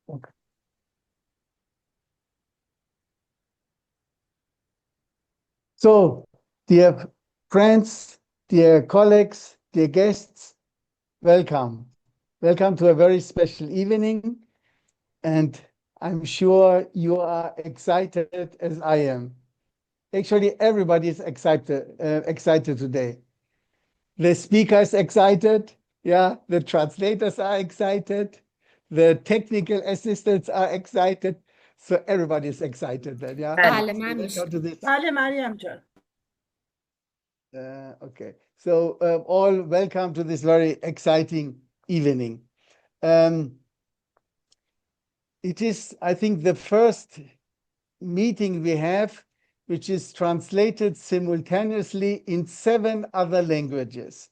Okay. So, dear friends, dear colleagues, dear guests, welcome. Welcome to a very special evening, and I'm sure you are excited as I am. Actually, everybody is excited today. The speaker is excited, yeah, the translators are excited, the technical assistants are excited, so everybody is excited then, yeah. بله So من welcome to this. بله مریم جان. Okay, so all welcome to this very exciting evening. It is, I think, the first meeting we have which is translated simultaneously in 7 other languages.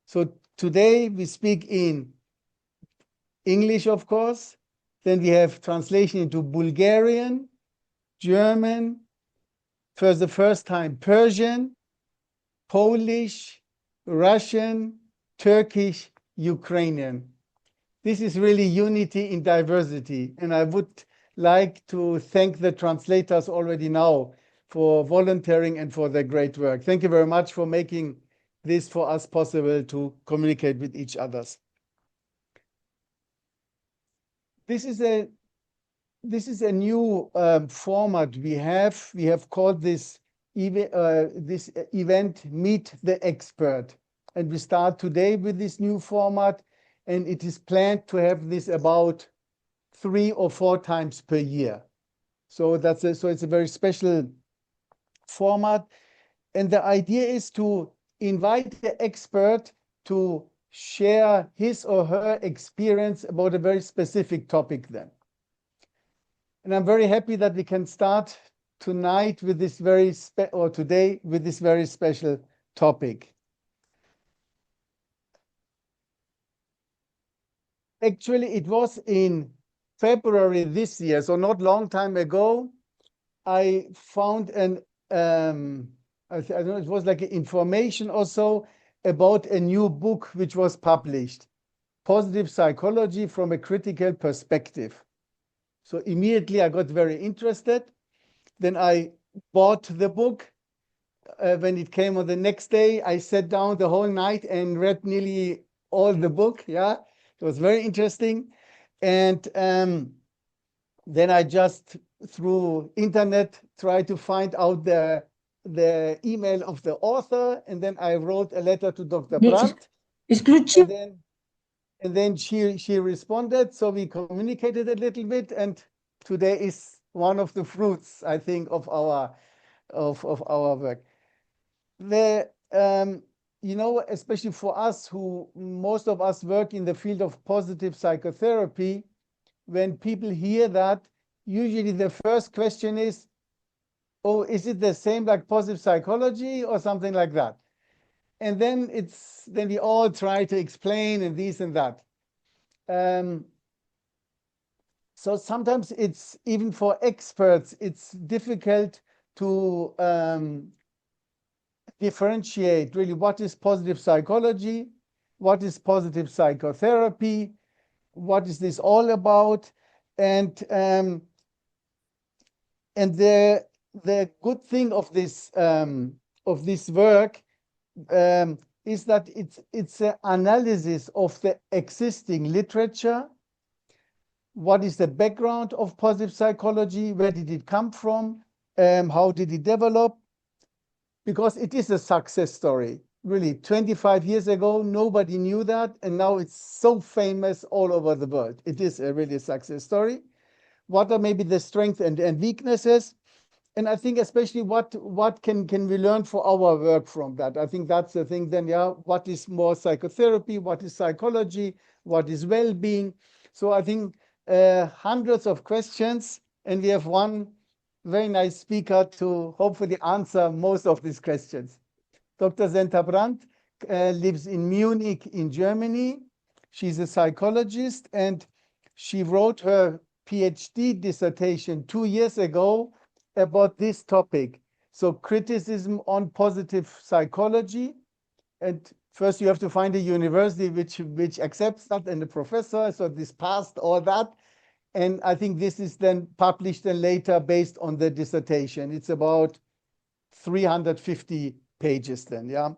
So today we speak in English, of course, then we have translation into Bulgarian, German, for the first time Persian, Polish, Russian, Turkish, Ukrainian. This is really unity in diversity. And I would like to thank the translators already now for volunteering and for their great work. Thank you very much for making this for us possible to communicate with each other. This is a new format we have. We have called this event Meet the Expert. And we start today with this new format, and it is planned to have this about 3 or 4 times per year. So it's a very special format. And the idea is to invite the expert to share his or her experience about a very specific topic then. And I'm very happy that we can start tonight with this today with this very special topic. Actually, it was in February this year, so not long time ago, I found I don't know, it was like information or so about a new book which was published, Positive Psychology from a Critical Perspective. So immediately I got very interested. Then I bought the book. When it came on the next day, I sat down the whole night and read nearly all the book. Yeah, it was very interesting. And then I just through internet tried to find out the email of the author, and then I wrote a letter to Dr. Brandt. And then she responded, so we communicated a little bit, and today is one of the fruits, I think, of our work. You know, especially for us, who most of us work in the field of positive psychotherapy, when people hear that, usually the first question is, oh, is it the same like positive psychology or something like that? And then we all try to explain and this and that. So sometimes it's even for experts, it's difficult to differentiate really what is positive psychology, what is positive psychotherapy, what is this all about, and the good thing of this work is that it's an analysis of the existing literature. What is the background of positive psychology? Where did it come from? How did it develop? Because it is a success story. Really, 25 years ago, nobody knew that, and now it's so famous all over the world. It is a really success story. What are maybe the strengths and weaknesses? And I think especially what can we learn for our work from that? I think that's the thing then, yeah, what is more psychotherapy? What is psychology? What is well-being? So I think hundreds of questions, and we have one very nice speaker to hopefully answer most of these questions. Dr. Senta Brandt lives in Munich in Germany. She's a psychologist, and she wrote her PhD dissertation 2 years ago about this topic. So criticism on positive psychology. And first you have to find a university which accepts that and a professor. So this passed all that. And I think this is then published then later based on the dissertation. It's about 350 pages then, yeah.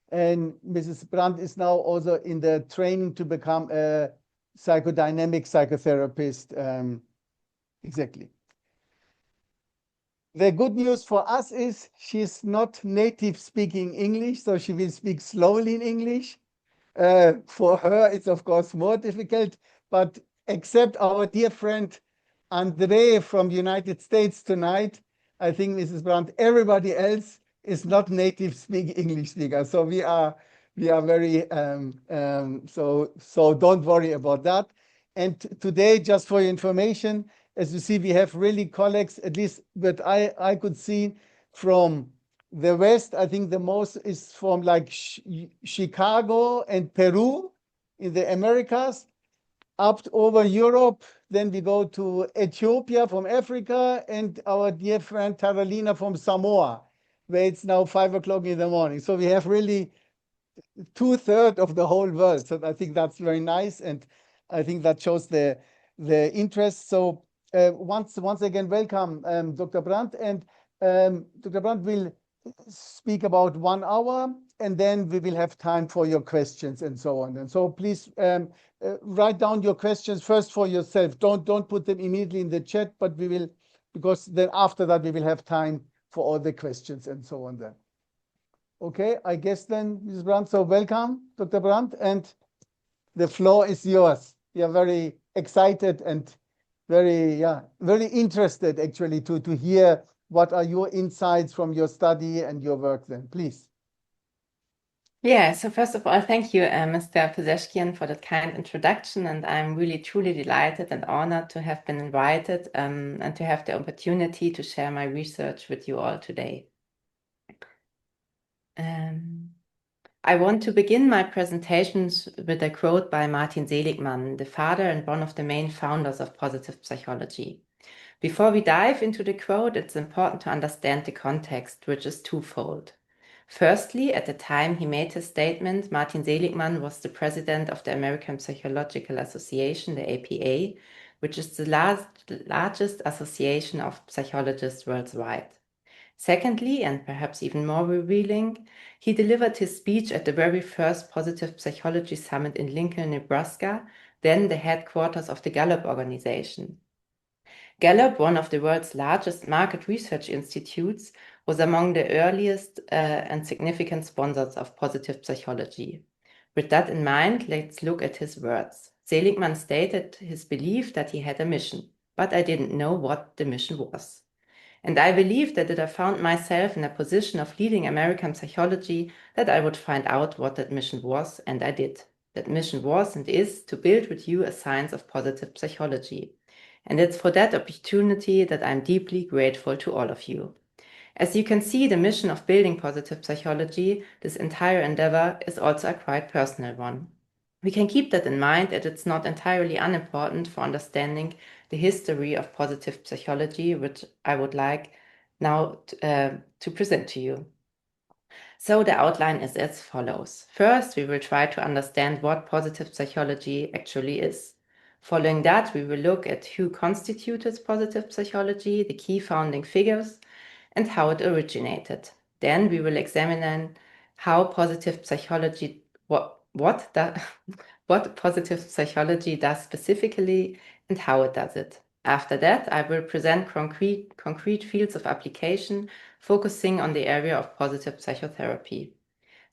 And Mrs. Brandt is now also in the training to become a psychodynamic psychotherapist. Exactly. The good news for us is she's not native speaking English, so she will speak slowly in English. For her, it's of course more difficult, but except our dear friend Andre from United States tonight, I think Mrs. Brandt, everybody else is not native English speaker. So we are very so don't worry about that. And today, just for your information, as you see, we have really colleagues, at least what I could see from the West. I think the most is from like Chicago and Peru in the Americas, up over Europe. Then we go to Ethiopia from Africa, and our dear friend Carolina from Samoa, where it's now 5 o'clock in the morning. So we have really 2/3 of the whole world. So I think that's very nice, and I think that shows the interest. So once again, welcome, Dr. Brandt, and Dr. Brandt will speak about 1 hour, and then we will have time for your questions and so on. And so please write down your questions first for yourself. Don't put them immediately in the chat, but we will, because then after that we will have time for all the questions and so on then. Okay, I guess then, Mrs. Brandt, so welcome, Dr. Brandt, and the floor is yours. We are very excited and very interested actually to hear what are your insights from your study and your work then, please. Yeah, so first of all, thank you, Mr. Pozeshkian, for that kind introduction. And I'm really, truly delighted and honored to have been invited and to have the opportunity to share my research with you all today. I want to begin my presentations with a quote by Martin Seligman, the father and one of the main founders of positive psychology. Before we dive into the quote, it's important to understand the context, which is twofold. Firstly, at the time he made his statement, Martin Seligman was the president of the American Psychological Association, the APA, which is the largest association of psychologists worldwide. Secondly, and perhaps even more revealing, he delivered his speech at the very first Positive Psychology Summit in Lincoln, Nebraska, then the headquarters of the Gallup organization. Gallup, one of the world's largest market research institutes, was among the earliest and significant sponsors of positive psychology. With that in mind, let's look at his words. Seligman stated his belief that he had a mission, but I didn't know what the mission was. And I believed that if I found myself in a position of leading American psychology, that I would find out what that mission was, and I did. That mission was and is to build with you a science of positive psychology. And it's for that opportunity that I'm deeply grateful to all of you. As you can see, the mission of building positive psychology, this entire endeavor, is also a quite personal one. We can keep that in mind, that it's not entirely unimportant for understanding the history of positive psychology, which I would like now to present to you. So the outline is as follows. First, we will try to understand what positive psychology actually is. Following that, we will look at who constituted positive psychology, the key founding figures, and how it originated. Then we will examine how positive psychology, what positive psychology does specifically and how it does it. After that, I will present concrete fields of application, focusing on the area of positive psychotherapy.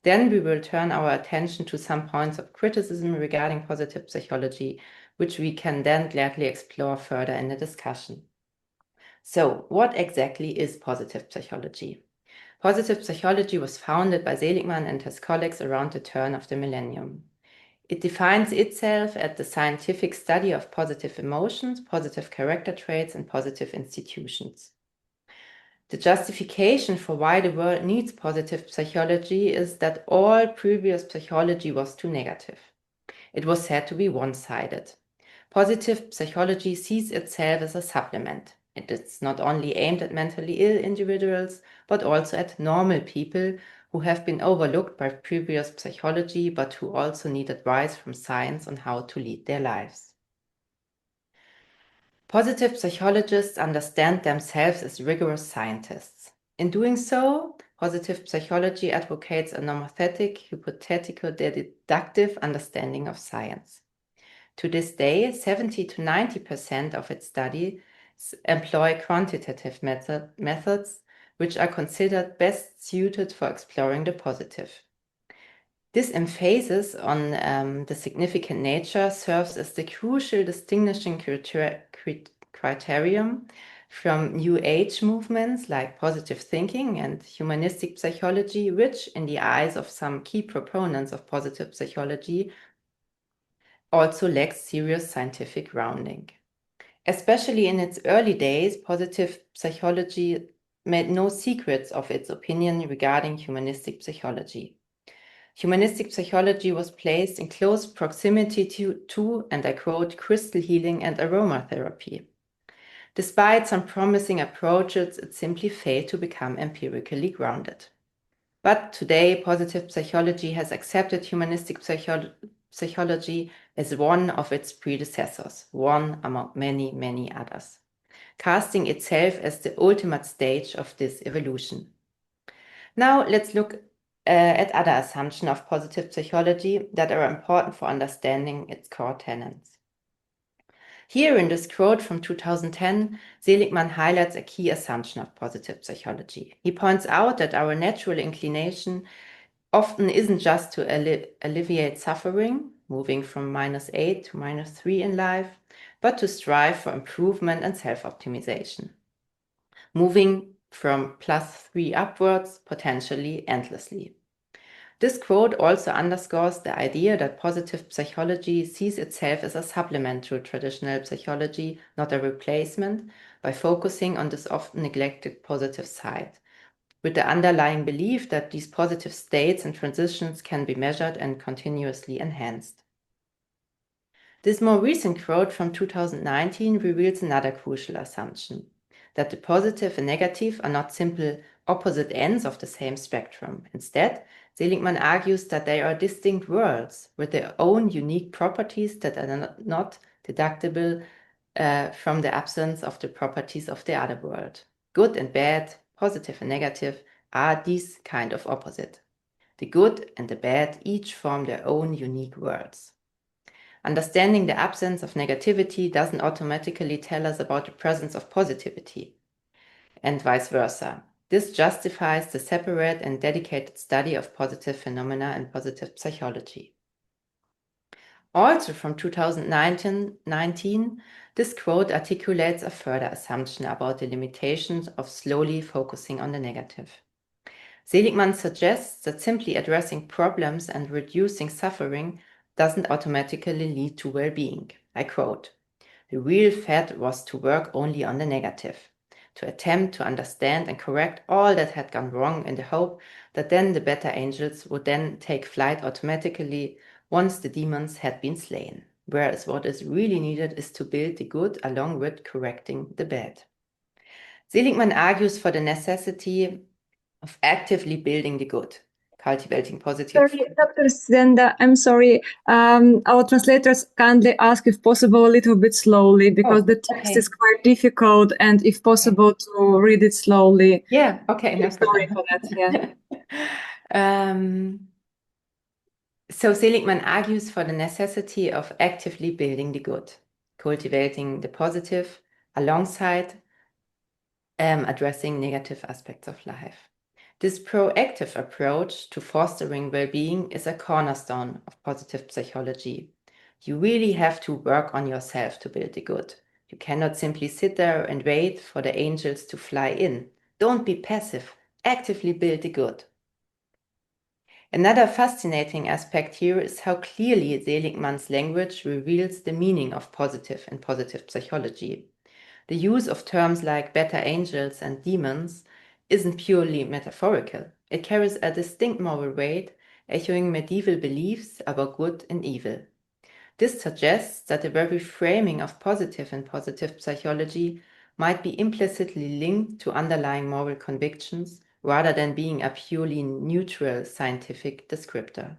Then we will turn our attention to some points of criticism regarding positive psychology, which we can then gladly explore further in the discussion. So, what exactly is positive psychology? Positive psychology was founded by Seligman and his colleagues around the turn of the millennium. It defines itself as the scientific study of positive emotions, positive character traits, and positive institutions. The justification for why the world needs positive psychology is that all previous psychology was too negative. It was said to be one-sided. Positive psychology sees itself as a supplement. It is not only aimed at mentally ill individuals, but also at normal people who have been overlooked by previous psychology, but who also need advice from science on how to lead their lives. Positive psychologists understand themselves as rigorous scientists. In doing so, positive psychology advocates a normative, hypothetical, deductive understanding of science. To this day, 70 to 90% of its studies employ quantitative methods, which are considered best suited for exploring the positive. This emphasis on the significant nature serves as the crucial distinguishing criterion from New Age movements like positive thinking and humanistic psychology, which, in the eyes of some key proponents of positive psychology, also lacks serious scientific grounding. Especially in its early days, positive psychology made no secrets of its opinion regarding humanistic psychology. Humanistic psychology was placed in close proximity to, and I quote, crystal healing and aromatherapy. Despite some promising approaches, it simply failed to become empirically grounded. But today, positive psychology has accepted humanistic psychology as one of its predecessors, one among many, many others, casting itself as the ultimate stage of this evolution. Now let's look at other assumptions of positive psychology that are important for understanding its core tenets. Here in this quote from 2010, Seligman highlights a key assumption of positive psychology. He points out that our natural inclination often isn't just to alleviate suffering, moving from -8 to -3 in life, but to strive for improvement and self-optimization, moving from +3 upwards, potentially endlessly. This quote also underscores the idea that positive psychology sees itself as a supplement to traditional psychology, not a replacement, by focusing on this often neglected positive side, with the underlying belief that these positive states and transitions can be measured and continuously enhanced. This more recent quote from 2019 reveals another crucial assumption, that the positive and negative are not simple opposite ends of the same spectrum. Instead, Seligman argues that they are distinct worlds with their own unique properties that are not deductible from the absence of the properties of the other world. Good and bad, positive and negative, are these kind of opposite. The good and the bad each form their own unique worlds. Understanding the absence of negativity doesn't automatically tell us about the presence of positivity, and vice versa. This justifies the separate and dedicated study of positive phenomena and positive psychology. Also from 2019, this quote articulates a further assumption about the limitations of slowly focusing on the negative. Seligman suggests that simply addressing problems and reducing suffering doesn't automatically lead to well-being. I quote, "The real fat was to work only on the negative, to attempt to understand and correct all that had gone wrong in the hope that then the better angels would then take flight automatically once the demons had been slain. Whereas what is really needed is to build the good along with correcting the bad." Seligman argues for the necessity of actively building the good, cultivating positive. Sorry, Dr. Senda, I'm sorry. Our translators kindly ask if possible a little bit slowly because the text is quite difficult and if possible to read it slowly. Yeah, okay, no Sorry problem. for that, yeah. So Seligman argues for the necessity of actively building the good, cultivating the positive alongside addressing negative aspects of life. This proactive approach to fostering well-being is a cornerstone of positive psychology. You really have to work on yourself to build the good. You cannot simply sit there and wait for the angels to fly in. Don't be passive. Actively build the good. Another fascinating aspect here is how clearly Seligman's language reveals the meaning of positive and positive psychology. The use of terms like better angels and demons isn't purely metaphorical. It carries a distinct moral weight, echoing medieval beliefs about good and evil. This suggests that the very framing of positive and positive psychology might be implicitly linked to underlying moral convictions rather than being a purely neutral scientific descriptor.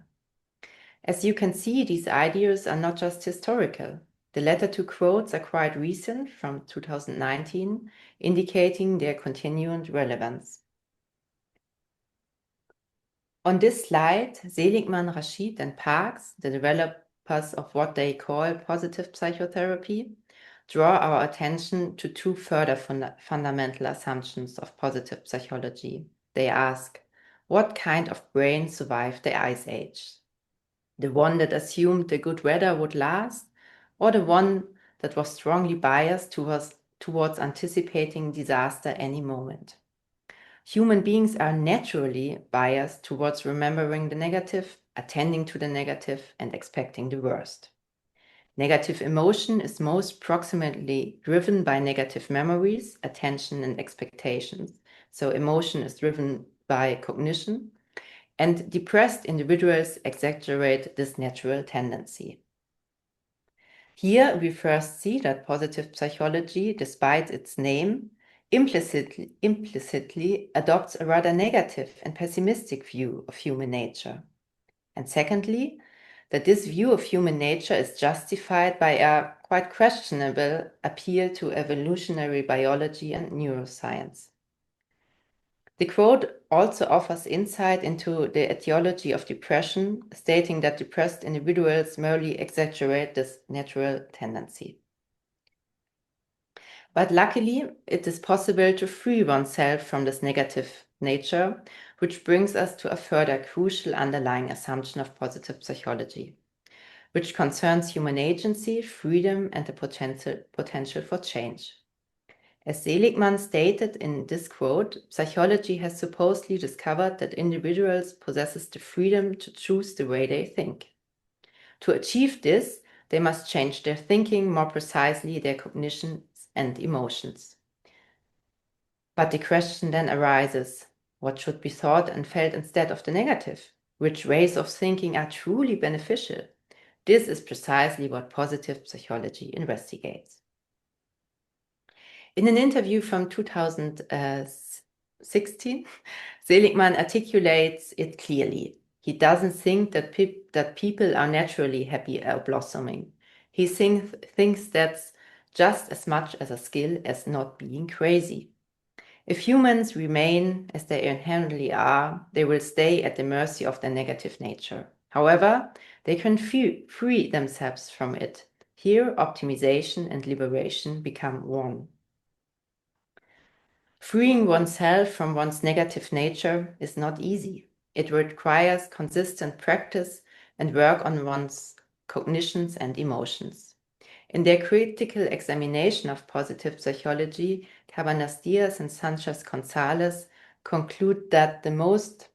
As you can see, these ideas are not just historical. The latter two quotes are quite recent, from 2019, indicating their continued relevance. On this slide, Seligman, Rashid, and Parks, the developers of what they call positive psychotherapy, draw our attention to two further fundamental assumptions of positive psychology. They ask, what kind of brain survived the Ice Age? The one that assumed the good weather would last, or the one that was strongly biased towards anticipating disaster any moment? Human beings are naturally biased towards remembering the negative, attending to the negative, and expecting the worst. Negative emotion is most proximately driven by negative memories, attention, and expectations. So emotion is driven by cognition, and depressed individuals exaggerate this natural tendency. Here we first see that positive psychology, despite its name, implicitly adopts a rather negative and pessimistic view of human nature. And secondly, that this view of human nature is justified by a quite questionable appeal to evolutionary biology and neuroscience. The quote also offers insight into the etiology of depression, stating that depressed individuals merely exaggerate this natural tendency. But luckily, it is possible to free oneself from this negative nature, which brings us to a further crucial underlying assumption of positive psychology, which concerns human agency, freedom, and the potential for change. As Seligman stated in this quote, psychology has supposedly discovered that individuals possess the freedom to choose the way they think. To achieve this, they must change their thinking, more precisely their cognitions and emotions. But the question then arises, what should be thought and felt instead of the negative? Which ways of thinking are truly beneficial? This is precisely what positive psychology investigates. In an interview from 2016, Seligman articulates it clearly. He doesn't think that people are naturally happy or blossoming. He thinks that's just as much as a skill as not being crazy. If humans remain as they inherently are, they will stay at the mercy of their negative nature. However, they can free themselves from it. Here, optimization and liberation become one. Freeing oneself from one's negative nature is not easy. It requires consistent practice and work on one's cognitions and emotions. In their critical examination of positive psychology, Cabanas Diaz and Sanchez Gonzalez conclude that the most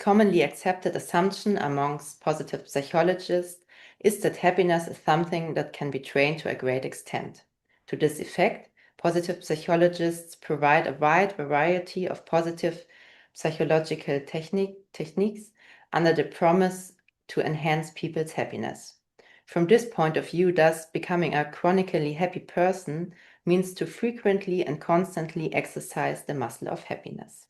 commonly accepted assumption amongst positive psychologists is that happiness is something that can be trained to a great extent. To this effect, positive psychologists provide a wide variety of positive psychological techniques under the promise to enhance people's happiness. From this point of view, thus, becoming a chronically happy person means to frequently and constantly exercise the muscle of happiness.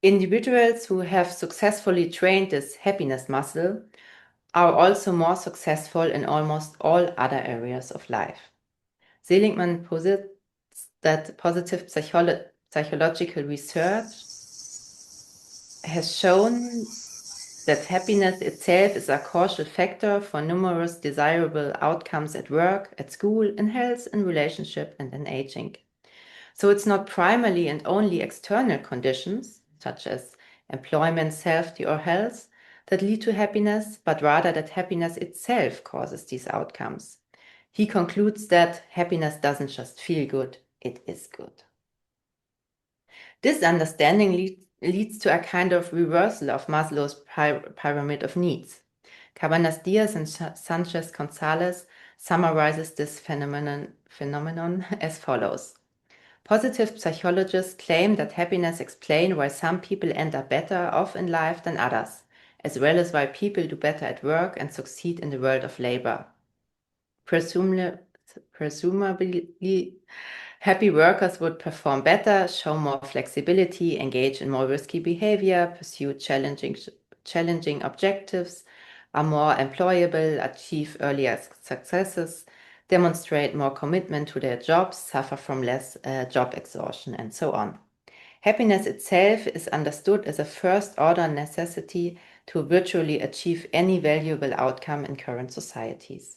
Individuals who have successfully trained this happiness muscle are also more successful in almost all other areas of life. Seligman posits that positive psychological research has shown that happiness itself is a causal factor for numerous desirable outcomes at work, at school, in health, in relationship, and in aging. So it's not primarily and only external conditions, such as employment, safety, or health, that lead to happiness, but rather that happiness itself causes these outcomes. He concludes that happiness doesn't just feel good, it is good. This understanding leads to a kind of reversal of Maslow's pyramid of needs. Cabanas Diaz and Sanchez Gonzalez summarizes this phenomenon as follows. Positive psychologists claim that happiness explains why some people end up better off in life than others, as well as why people do better at work and succeed in the world of labor. Presumably, happy workers would perform better, show more flexibility, engage in more risky behavior, pursue challenging challenging objectives, are more employable, achieve earlier successes, demonstrate more commitment to their jobs, suffer from less job exhaustion, and so on. Happiness itself is understood as a first-order necessity to virtually achieve any valuable outcome in current societies.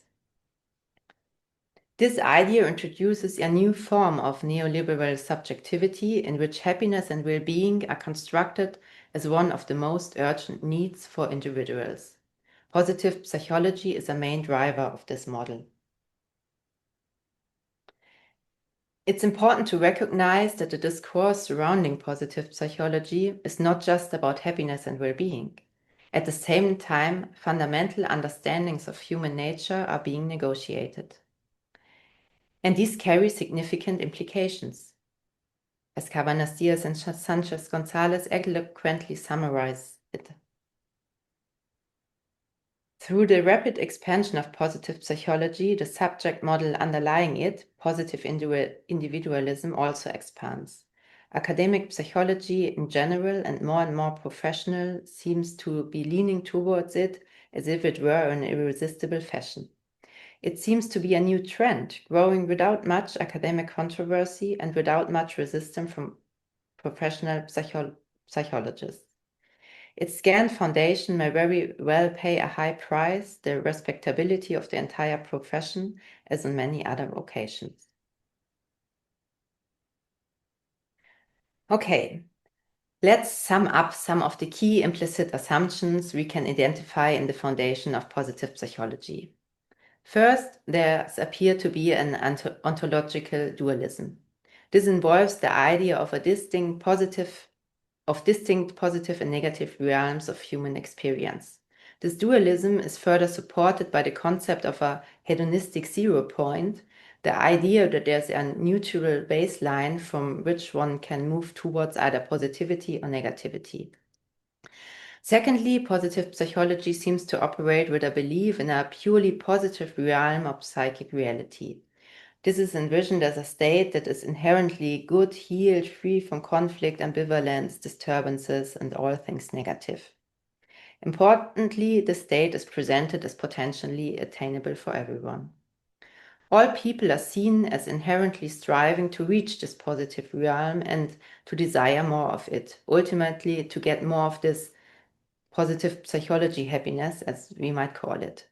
This idea introduces a new form of neoliberal subjectivity in which happiness and well-being are constructed as one of the most urgent needs for individuals. Positive psychology is a main driver of this model. It's important to recognize that the discourse surrounding positive psychology is not just about happiness and well-being. At the same time, fundamental understandings of human nature are being negotiated. And these carry significant implications. As Cabanas Diaz and Sanchez Gonzalez eloquently summarize it. Through the rapid expansion of positive psychology, the subject model underlying it, positive individualism, also expands. Academic psychology in general and more professional seems to be leaning towards it as if it were an irresistible fashion. It seems to be a new trend, growing without much academic controversy and without much resistance from professional psychologists. Its scant foundation may very well pay a high price, the respectability of the entire profession, as on many other occasions. Okay, let's sum up some of the key implicit assumptions we can identify in the foundation of positive psychology. First, there appears to be an ontological dualism. This involves the idea of distinct positive and negative realms of human experience. This dualism is further supported by the concept of a hedonistic zero point, the idea that there's a neutral baseline from which one can move towards either positivity or negativity. Secondly, positive psychology seems to operate with a belief in a purely positive realm of psychic reality. This is envisioned as a state that is inherently good, healed, free from conflict, ambivalence, disturbances, and all things negative. Importantly, the state is presented as potentially attainable for everyone. All people are seen as inherently striving to reach this positive realm and to desire more of it, ultimately to get more of this positive psychology happiness, as we might call it.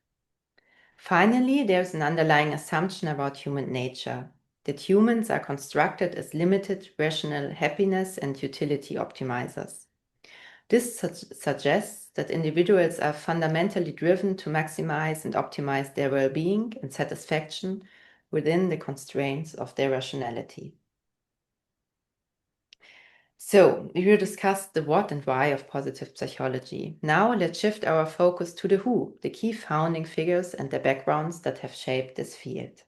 Finally, there's an underlying assumption about human nature, that humans are constructed as limited, rational happiness and utility optimizers. This suggests that individuals are fundamentally driven to maximize and optimize their well-being and satisfaction within the constraints of their rationality. So, we will discuss the what and why of positive psychology. Now, let's shift our focus to the who, the key founding figures and the backgrounds that have shaped this field.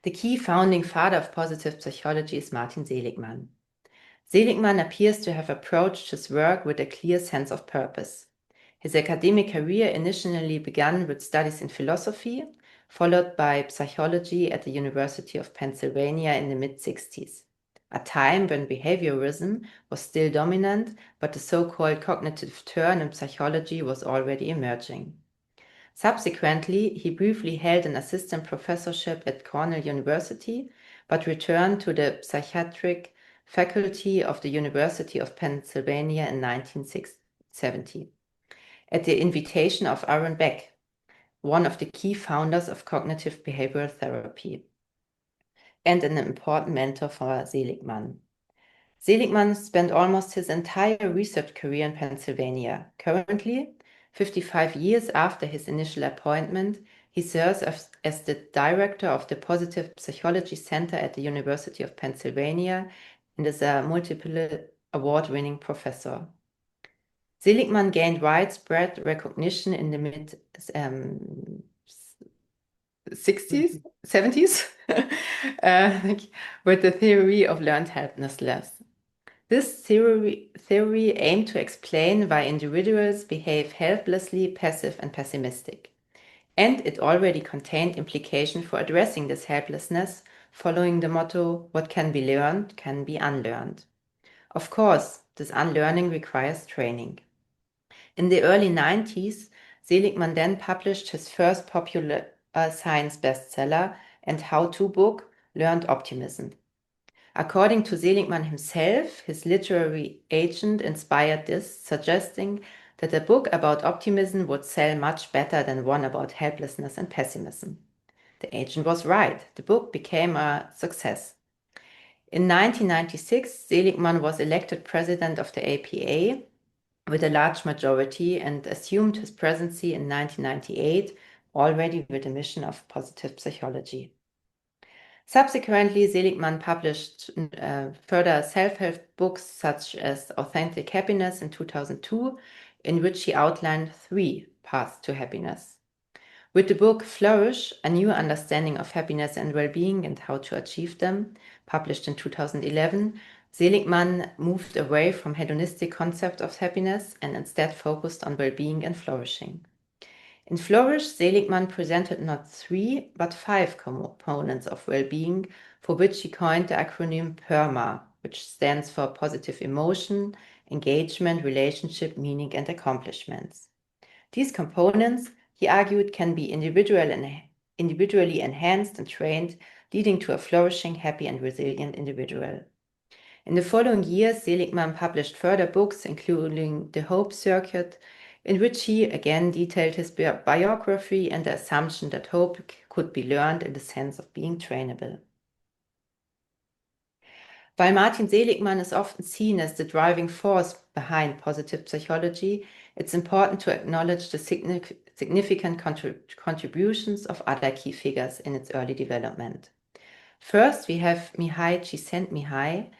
The key founding father of positive psychology is Martin Seligman. Seligman appears to have approached his work with a clear sense of purpose. His academic career initially began with studies in philosophy, followed by psychology at the University of Pennsylvania in the mid-60s. A time when behaviorism was still dominant, but the so-called cognitive turn in psychology was already emerging. Subsequently, he briefly held an assistant professorship at Cornell University, but returned to the psychiatric faculty of the University of Pennsylvania in 1970, at the invitation of Aaron Beck, one of the key founders of cognitive behavioral therapy, and an important mentor for Seligman. Seligman spent almost his entire research career in Pennsylvania. Currently, 55 years after his initial appointment, he serves as the director of the Positive Psychology Center at the University of Pennsylvania and is a multiple award-winning professor. Seligman gained widespread recognition in the mid-60s, 70s, with the theory of learned helplessness. This theory aimed to explain why individuals behave helplessly, passive, and pessimistic. And it already contained implication for addressing this helplessness, following the motto, what can be learned can be unlearned. Of course, this unlearning requires training. In the early 90s, Seligman then published his first popular science bestseller and how-to book, Learned Optimism. According to Seligman himself, his literary agent inspired this, suggesting that a book about optimism would sell much better than one about helplessness and pessimism. The agent was right. The book became a success. In 1996, Seligman was elected president of the APA with a large majority and assumed his presidency in 1998, already with the mission of positive psychology. Subsequently, Seligman published further self-help books such as Authentic Happiness in 2002, in which he outlined 3 paths to happiness. With the book Flourish, A New Understanding of Happiness and Well-Being and How to Achieve Them, published in 2011, Seligman moved away from hedonistic concept of happiness and instead focused on well-being and flourishing. In Flourish, Seligman presented not 3, but 5 components of well-being, for which he coined the acronym PERMA, which stands for Positive Emotion, Engagement, Relationship, Meaning, and Accomplishments. These components, he argued, can be individually enhanced and trained, leading to a flourishing, happy, and resilient individual. In the following years, Seligman published further books, including The Hope Circuit, in which he again detailed his biography and the assumption that hope could be learned in the sense of being trainable. While Martin Seligman is often seen as the driving force behind positive psychology, it's important to acknowledge the significant contributions of other key figures in its early development. First, we have Mihai Csikszentmihalyi.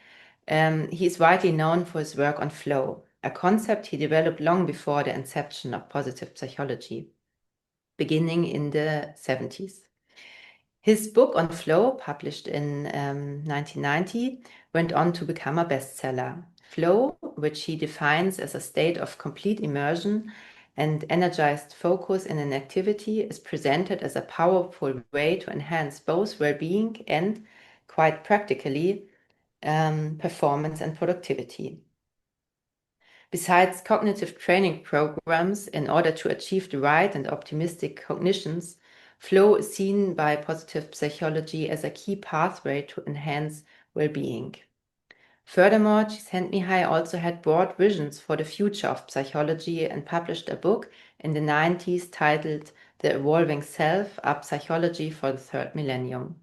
He is widely known for his work on flow, a concept he developed long before the inception of positive psychology, beginning in the 70s. His book on flow, published in 1990, went on to become a bestseller. Flow, which he defines as a state of complete immersion and energized focus in an activity, is presented as a powerful way to enhance both well-being and, quite practically, performance and productivity. Besides cognitive training programs, in order to achieve the right and optimistic cognitions, flow is seen by positive psychology as a key pathway to enhance well-being. Furthermore, Csikszentmihalyi also had broad visions for the future of psychology and published a book in the 90s titled The Evolving Self, A Psychology for the Third Millennium.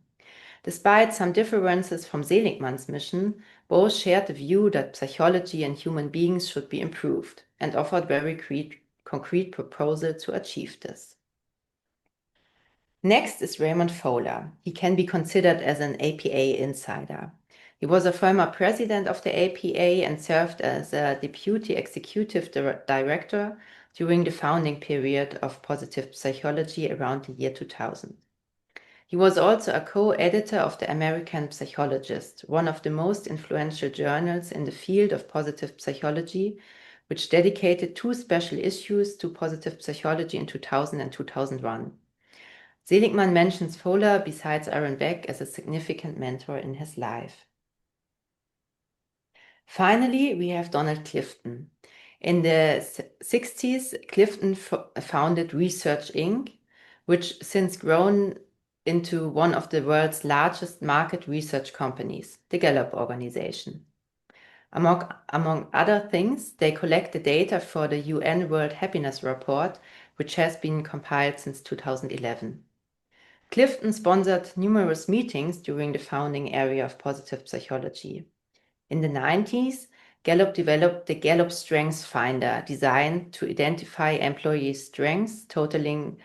Despite some differences from Seligman's mission, both shared the view that psychology and human beings should be improved and offered very concrete proposals to achieve this. Next is Raymond Fowler. He can be considered as an APA insider. He was a former president of the APA and served as a deputy executive director during the founding period of positive psychology around the year 2000. He was also a co-editor of the American Psychologist, one of the most influential journals in the field of positive psychology, which dedicated 2 special issues to positive psychology in 2000 and 2001. Seligman mentions Fowler, besides Aaron Beck, as a significant mentor in his life. Finally, we have Donald Clifton. In the 60s, Clifton founded Research Inc., which since grown into one of the world's largest market research companies, the Gallup organization. Among other things, they collect the data for the UN World Happiness Report, which has been compiled since 2011. Clifton sponsored numerous meetings during the founding area of positive psychology. In the 90s, Gallup developed the Gallup Strengths Finder, designed to identify employee strengths, totaling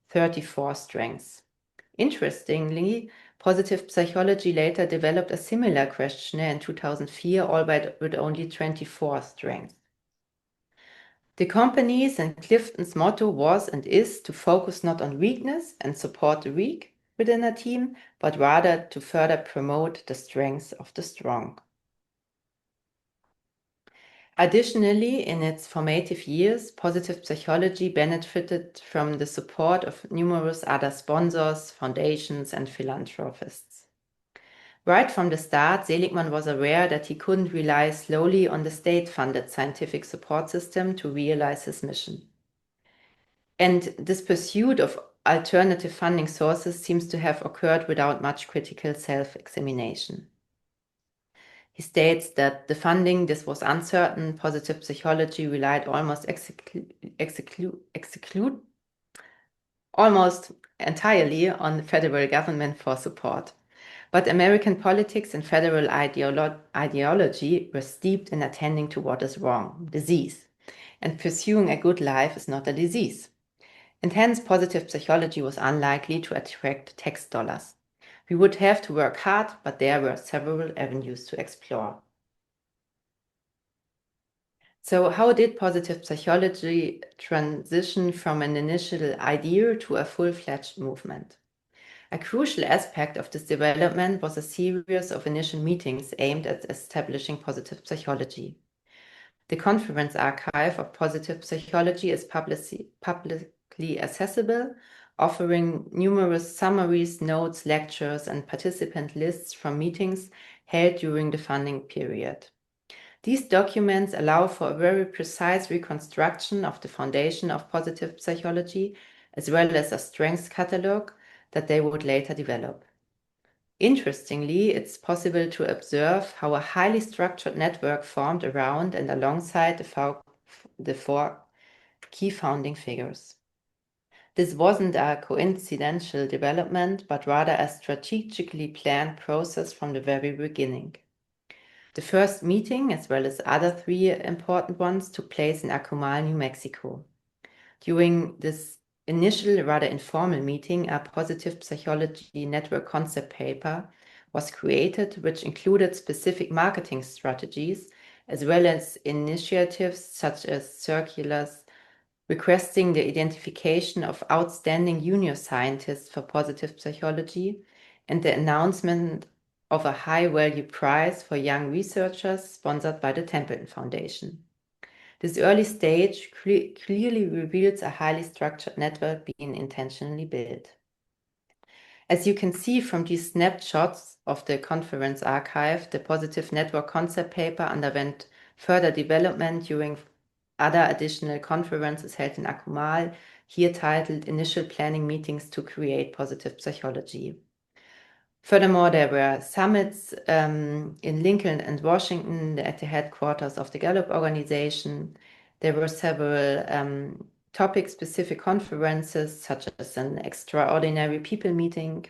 34 strengths. Interestingly, positive psychology later developed a similar questionnaire in 2004, albeit with only 24 strengths. The company's and Clifton's motto was and is to focus not on weakness and support the weak within a team, but rather to further promote the strengths of the strong. Additionally, in its formative years, positive psychology benefited from the support of numerous other sponsors, foundations, and philanthropists. Right from the start, Seligman was aware that he couldn't rely solely on the state-funded scientific support system to realize his mission. And this pursuit of alternative funding sources seems to have occurred without much critical self-examination. He states that the funding, this was uncertain. Positive psychology relied almost almost entirely on the federal government for support. But American politics and federal ideology were steeped in attending to what is wrong, disease. And pursuing a good life is not a disease. And hence, positive psychology was unlikely to attract tax dollars. We would have to work hard, but there were several avenues to explore. So how did positive psychology transition from an initial idea to a full-fledged movement? A crucial aspect of this development was a series of initial meetings aimed at establishing positive psychology. The conference archive of positive psychology is publicly accessible, offering numerous summaries, notes, lectures, and participant lists from meetings held during the funding period. These documents allow for a very precise reconstruction of the foundation of positive psychology, as well as a strengths catalog that they would later develop. Interestingly, it's possible to observe how a highly structured network formed around and alongside the four key founding figures. This wasn't a coincidental development, but rather a strategically planned process from the very beginning. The first meeting, as well as other three important ones, took place in Akumal, New Mexico. During this initial, rather informal meeting, a positive psychology network concept paper was created, which included specific marketing strategies, as well as initiatives such as circulars requesting the identification of outstanding junior scientists for positive psychology and the announcement of a high-value prize for young researchers sponsored by the Templeton Foundation. This early stage clearly reveals a highly structured network being intentionally built. As you can see from these snapshots of the conference archive, the positive network concept paper underwent further development during other additional conferences held in Akumal, here titled Initial Planning Meetings to Create Positive Psychology. Furthermore, there were summits in Lincoln and Washington at the headquarters of the Gallup organization. There were several topic-specific conferences, such as an extraordinary people meeting.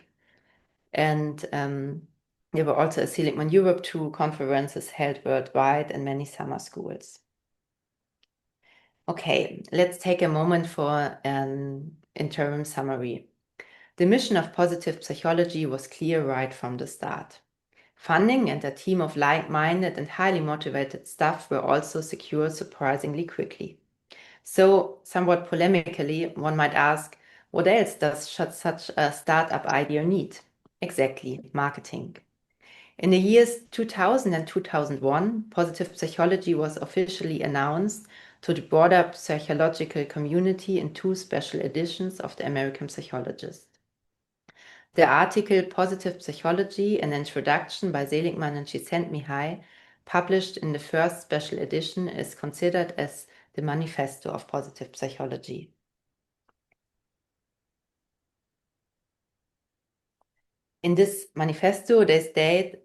And there were also a Seligman Europe 2 conferences held worldwide and many summer schools. Okay, let's take a moment for an interim summary. The mission of positive psychology was clear right from the start. Funding and a team of like-minded and highly motivated staff were also secured surprisingly quickly. So, somewhat polemically, one might ask, what else does such a startup idea need? Exactly, marketing. In the years 2000 and 2001, positive psychology was officially announced to the broader psychological community in 2 special editions of the American Psychologist. The article Positive Psychology, an Introduction by Seligman and Csikszentmihalyi, published in the first special edition, is considered as the manifesto of positive psychology. In this manifesto, they state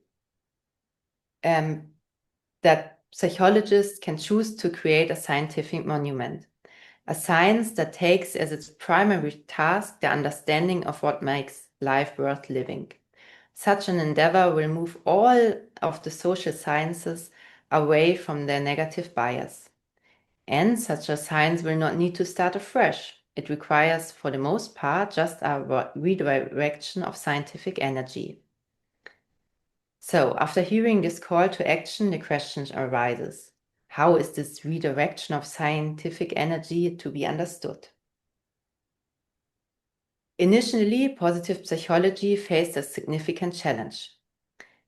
that psychologists can choose to create a scientific monument, a science that takes as its primary task the understanding of what makes life worth living. Such an endeavor will move all of the social sciences away from their negative bias. And such a science will not need to start afresh. It requires, for the most part, just a redirection of scientific energy. So, after hearing this call to action, the question arises: how is this redirection of scientific energy to be understood? Initially, positive psychology faced a significant challenge.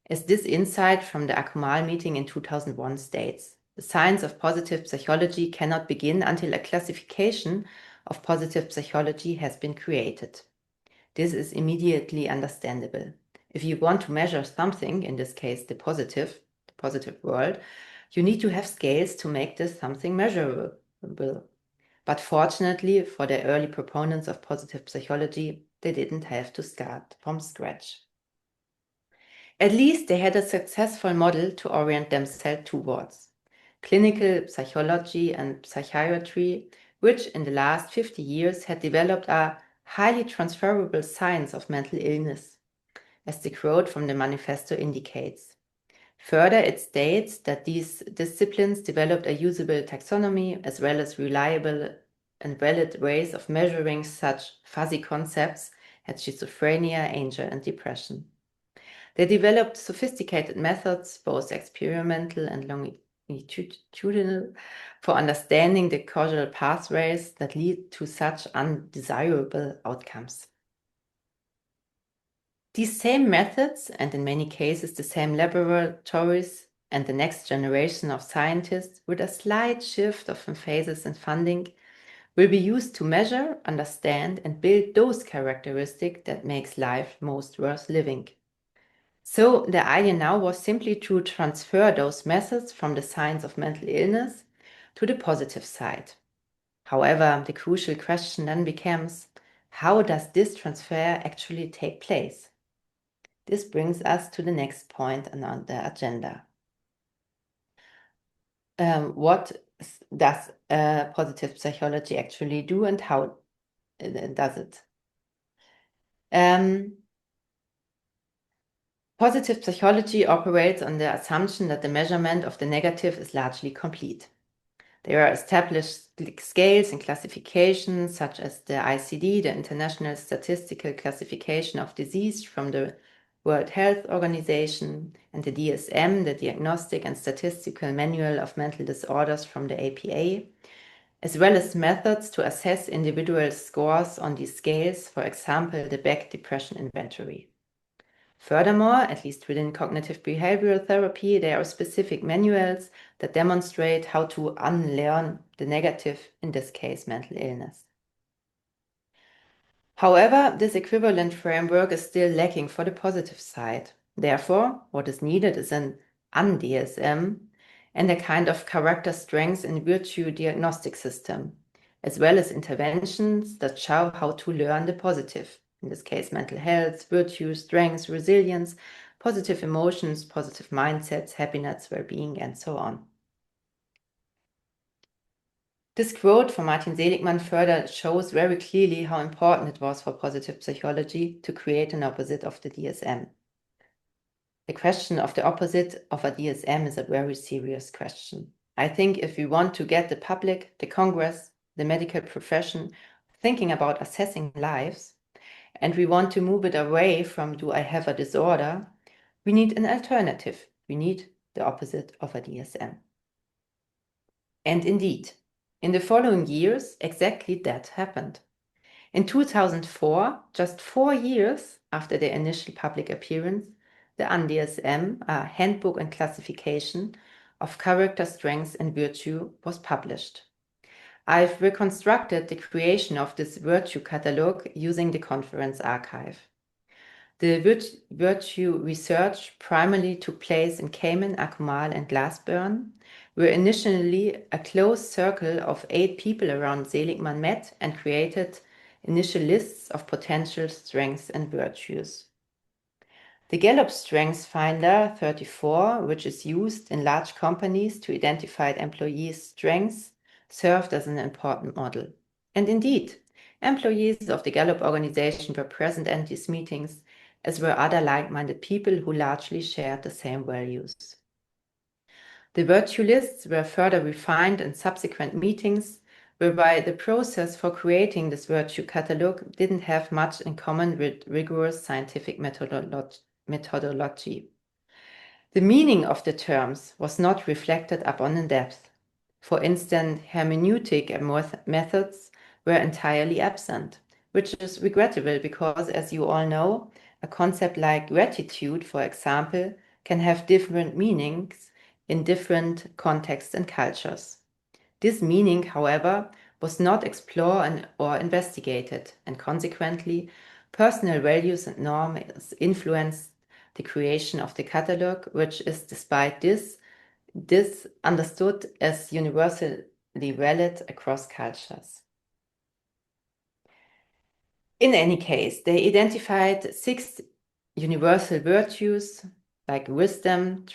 As this insight from the Akumal meeting in 2001 states, the science of positive psychology cannot begin until a classification of positive psychology has been created. This is immediately understandable. If you want to measure something, in this case, the positive world, you need to have scales to make this something measurable. But fortunately for the early proponents of positive psychology, they didn't have to start from scratch. At least they had a successful model to orient themselves towards: clinical psychology and psychiatry, which in the last 50 years had developed a highly transferable science of mental illness, as the quote from the manifesto indicates. Further, it states that these disciplines developed a usable taxonomy as well as reliable and valid ways of measuring such fuzzy concepts as schizophrenia, anger, and depression. They developed sophisticated methods, both experimental and longitudinal, for understanding the causal pathways that lead to such undesirable outcomes. These same methods, and in many cases the same laboratories and the next generation of scientists, with a slight shift of emphasis and funding, will be used to measure, understand, and build those characteristics that makes life most worth living. So the idea now was simply to transfer those methods from the science of mental illness to the positive side. However, the crucial question then becomes, how does this transfer actually take place? This brings us to the next point on the agenda. What does positive psychology actually do, and how does it? Positive psychology operates on the assumption that the measurement of the negative is largely complete. There are established scales and classifications such as the ICD, the International Statistical Classification of Disease from the World Health Organization, and the DSM, the Diagnostic and Statistical Manual of Mental Disorders from the APA, as well as methods to assess individual scores on these scales, for example, the Beck Depression Inventory. Furthermore, at least within cognitive behavioral therapy, there are specific manuals that demonstrate how to unlearn the negative, in this case, mental illness. However, this equivalent framework is still lacking for the positive side. Therefore, what is needed is an un-DSM and a kind of character strengths and virtue diagnostic system, as well as interventions that show how to learn the positive. In this case, mental health, virtue, strengths, resilience, positive emotions, positive mindsets, happiness, well-being, and so on. This quote from Martin Seligman further shows very clearly how important it was for positive psychology to create an opposite of the DSM. The question of the opposite of a DSM is a very serious question. I think if we want to get the public, the Congress, the medical profession thinking about assessing lives, and we want to move it away from do I have a disorder, we need an alternative. We need the opposite of a DSM. And indeed, in the following years, exactly that happened. In 2004, just 4 years after the initial public appearance, the UNDSM, a handbook and classification of character strengths and virtue, was published. I've reconstructed the creation of this virtue catalog using the conference archive. The virtue research primarily took place in Cayman, Akumal, and Glasburn, where initially a close circle of 8 people around Seligman met and created initial lists of potential strengths and virtues. The Gallup Strengths Finder 34, which is used in large companies to identify employees' strengths, served as an important model. And indeed, employees of the Gallup organization were present at these meetings, as were other like-minded people who largely shared the same values. The virtue lists were further refined in subsequent meetings, whereby the process for creating this virtue catalog didn't have much in common with rigorous scientific methodology. The meaning of the terms was not reflected upon in depth. For instance, hermeneutic methods were entirely absent, which is regrettable because, as you all know, a concept like gratitude, for example, can have different meanings in different contexts and cultures. This meaning, however, was not explored or investigated, and consequently, personal values and norms influenced the creation of the catalog, which is, despite this understood as universally valid across cultures. In any case, they identified 6 universal virtues like wisdom,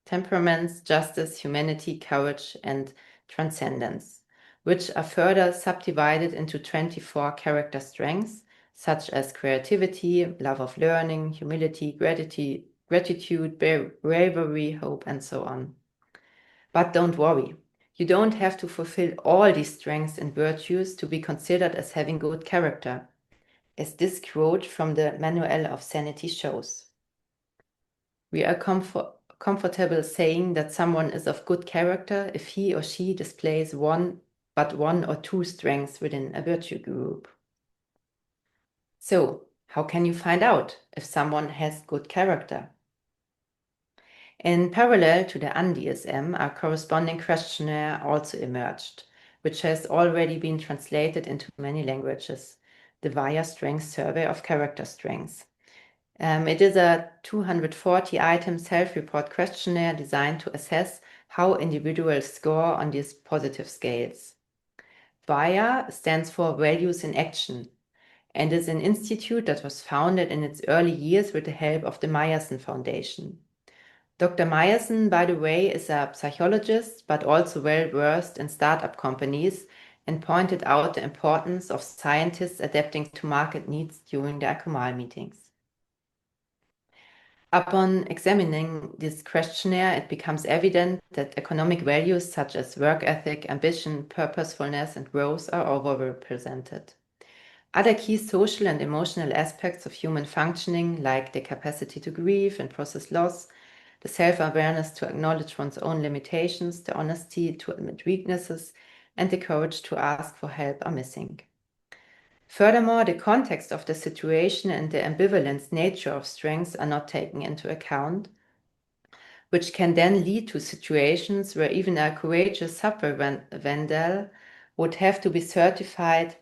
temperaments, justice, humanity, courage, and transcendence, which are further subdivided into 24 character strengths, such as creativity, love of learning, humility, gratitude, bravery, hope, and so on. But don't worry, you don't have to fulfill all these strengths and virtues to be considered as having good character, as this quote from the Manual of Sanity shows. We are comfortable saying that someone is of good character if he or she displays one or two strengths within a virtue group. So, how can you find out if someone has good character? In parallel to the UNDSM, a corresponding questionnaire also emerged, which has already been translated into many languages, the VIA Strengths Survey of Character Strengths. It is a 240-item self-report questionnaire designed to assess how individuals score on these positive scales. VIA stands for Values in Action and is an institute that was founded in its early years with the help of the Meyerson Foundation. Dr. Meyerson, by the way, is a psychologist, but also well-versed in startup companies, and pointed out the importance of scientists adapting to market needs during the Akumal meetings. Upon examining this questionnaire, it becomes evident that economic values such as work ethic, ambition, purposefulness, and growth are overrepresented. Other key social and emotional aspects of human functioning, like the capacity to grieve and process loss, the self-awareness to acknowledge one's own limitations, the honesty to admit weaknesses, and the courage to ask for help are missing. Furthermore, the context of the situation and the ambivalent nature of strengths are not taken into account, which can then lead to situations where even a courageous super-vandal would have to be certified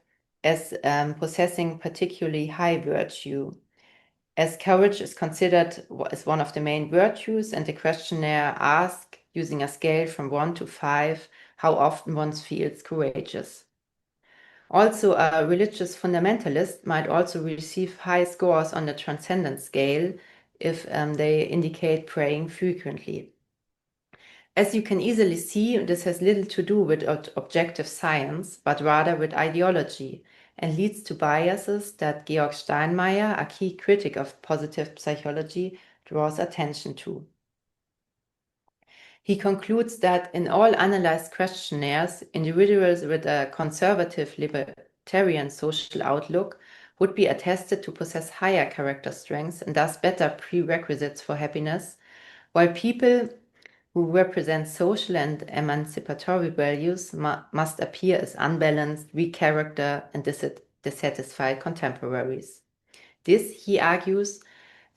as possessing particularly high virtue, as courage is considered as one of the main virtues, and the questionnaire asks, using a scale from 1 to 5, how often one feels courageous. Also, a religious fundamentalist might also receive high scores on the transcendence scale if they indicate praying frequently. As you can easily see, this has little to do with objective science, but rather with ideology, and leads to biases that Georg Steinmeier, a key critic of positive psychology, draws attention to. He concludes that in all analyzed questionnaires, individuals with a conservative libertarian social outlook would be attested to possess higher character strengths and thus better prerequisites for happiness, while people who represent social and emancipatory values must appear as unbalanced, weak character, and dissatisfied contemporaries. This, he argues,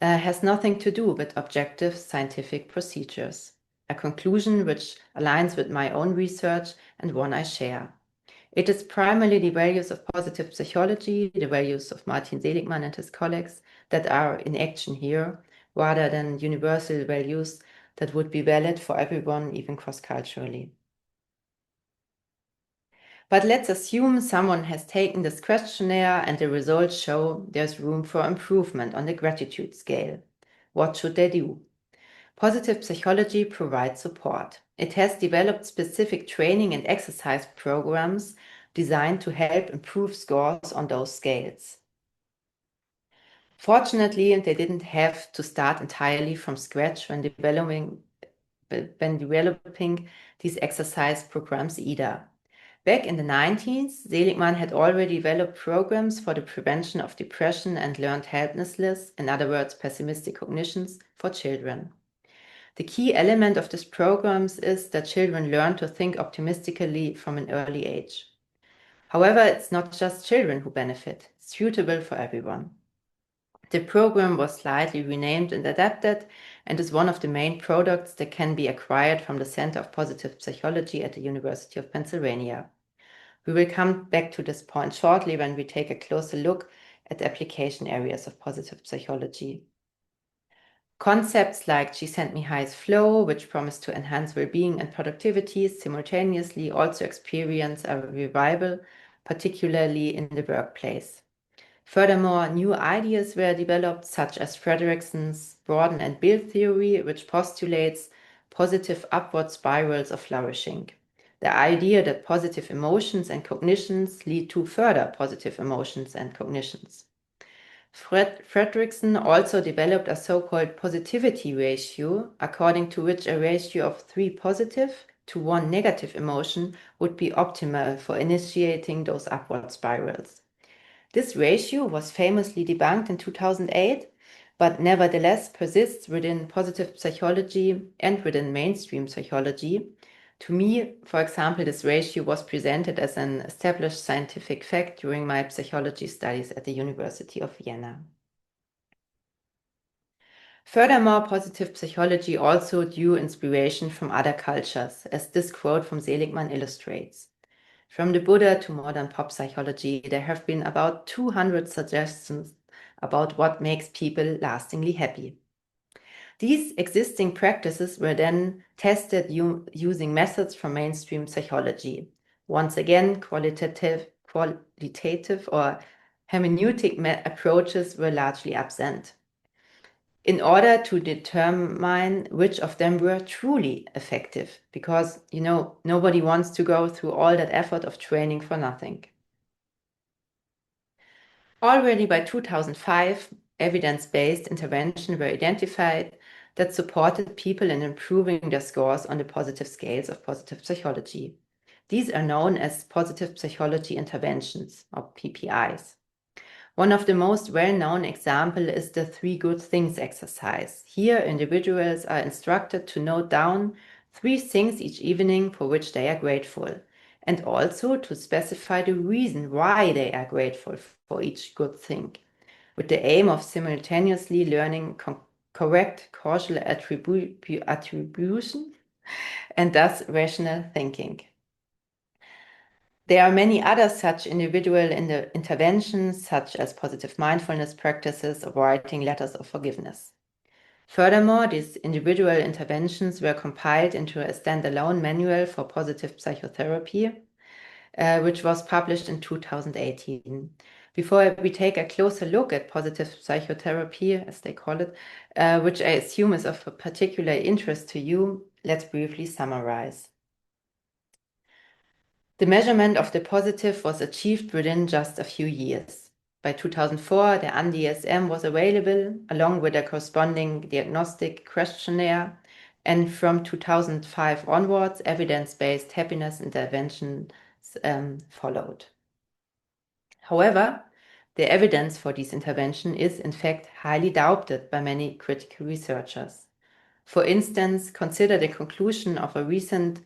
has nothing to do with objective scientific procedures, a conclusion which aligns with my own research and one I share. It is primarily the values of positive psychology, the values of Martin Seligman and his colleagues, that are in action here, rather than universal values that would be valid for everyone, even cross-culturally. But let's assume someone has taken this questionnaire and the results show there's room for improvement on the gratitude scale. What should they do? Positive psychology provides support. It has developed specific training and exercise programs designed to help improve scores on those scales. Fortunately, they didn't have to start entirely from scratch when developing these exercise programs either. Back in the 90s, Seligman had already developed programs for the prevention of depression and learned helplessness, in other words, pessimistic cognitions, for children. The key element of these programs is that children learn to think optimistically from an early age. However, it's not just children who benefit. It's suitable for everyone. The program was slightly renamed and adapted and is one of the main products that can be acquired from the Center of Positive Psychology at the University of Pennsylvania. We will come back to this point shortly when we take a closer look at the application areas of positive psychology. Concepts like She Sent Me High's flow, which promise to enhance well-being and productivity, simultaneously also experience a revival, particularly in the workplace. Furthermore, new ideas were developed, such as Frederickson's broaden and build theory, which postulates positive upward spirals of flourishing. The idea that positive emotions and cognitions lead to further positive emotions and cognitions. Fredrickson also developed a so-called positivity ratio, according to which a ratio of 3 positive to 1 negative emotion would be optimal for initiating those upward spirals. This ratio was famously debunked in 2008, but nevertheless persists within positive psychology and within mainstream psychology. To me, for example, this ratio was presented as an established scientific fact during my psychology studies at the University of Vienna. Furthermore, positive psychology also drew inspiration from other cultures, as this quote from Seligman illustrates. From the Buddha to modern pop psychology, there have been about 200 suggestions about what makes people lastingly happy. These existing practices were then tested using methods from mainstream psychology. Once again, qualitative or hermeneutic approaches were largely absent, in order to determine which of them were truly effective, because, nobody wants to go through all that effort of training for nothing. Already by 2005, evidence-based interventions were identified that supported people in improving their scores on the positive scales of positive psychology. These are known as positive psychology interventions, or PPIs. One of the most well-known examples is the 3 good things exercise. Here, individuals are instructed to note down 3 things each evening for which they are grateful, and also to specify the reason why they are grateful for each good thing, with the aim of simultaneously learning correct causal attribution and thus rational thinking. There are many other such individual interventions, such as positive mindfulness practices or writing letters of forgiveness. Furthermore, these individual interventions were compiled into a standalone manual for positive psychotherapy, which was published in 2018. Before we take a closer look at positive psychotherapy, as they call it, which I assume is of particular interest to you, let's briefly summarize. The measurement of the positive was achieved within just a few years. By 2004, the AN-DSM was available, along with a corresponding diagnostic questionnaire, and from 2005 onwards, evidence-based happiness interventions followed. However, the evidence for these interventions is in fact highly doubted by many critical researchers. For instance, consider the conclusion of a recent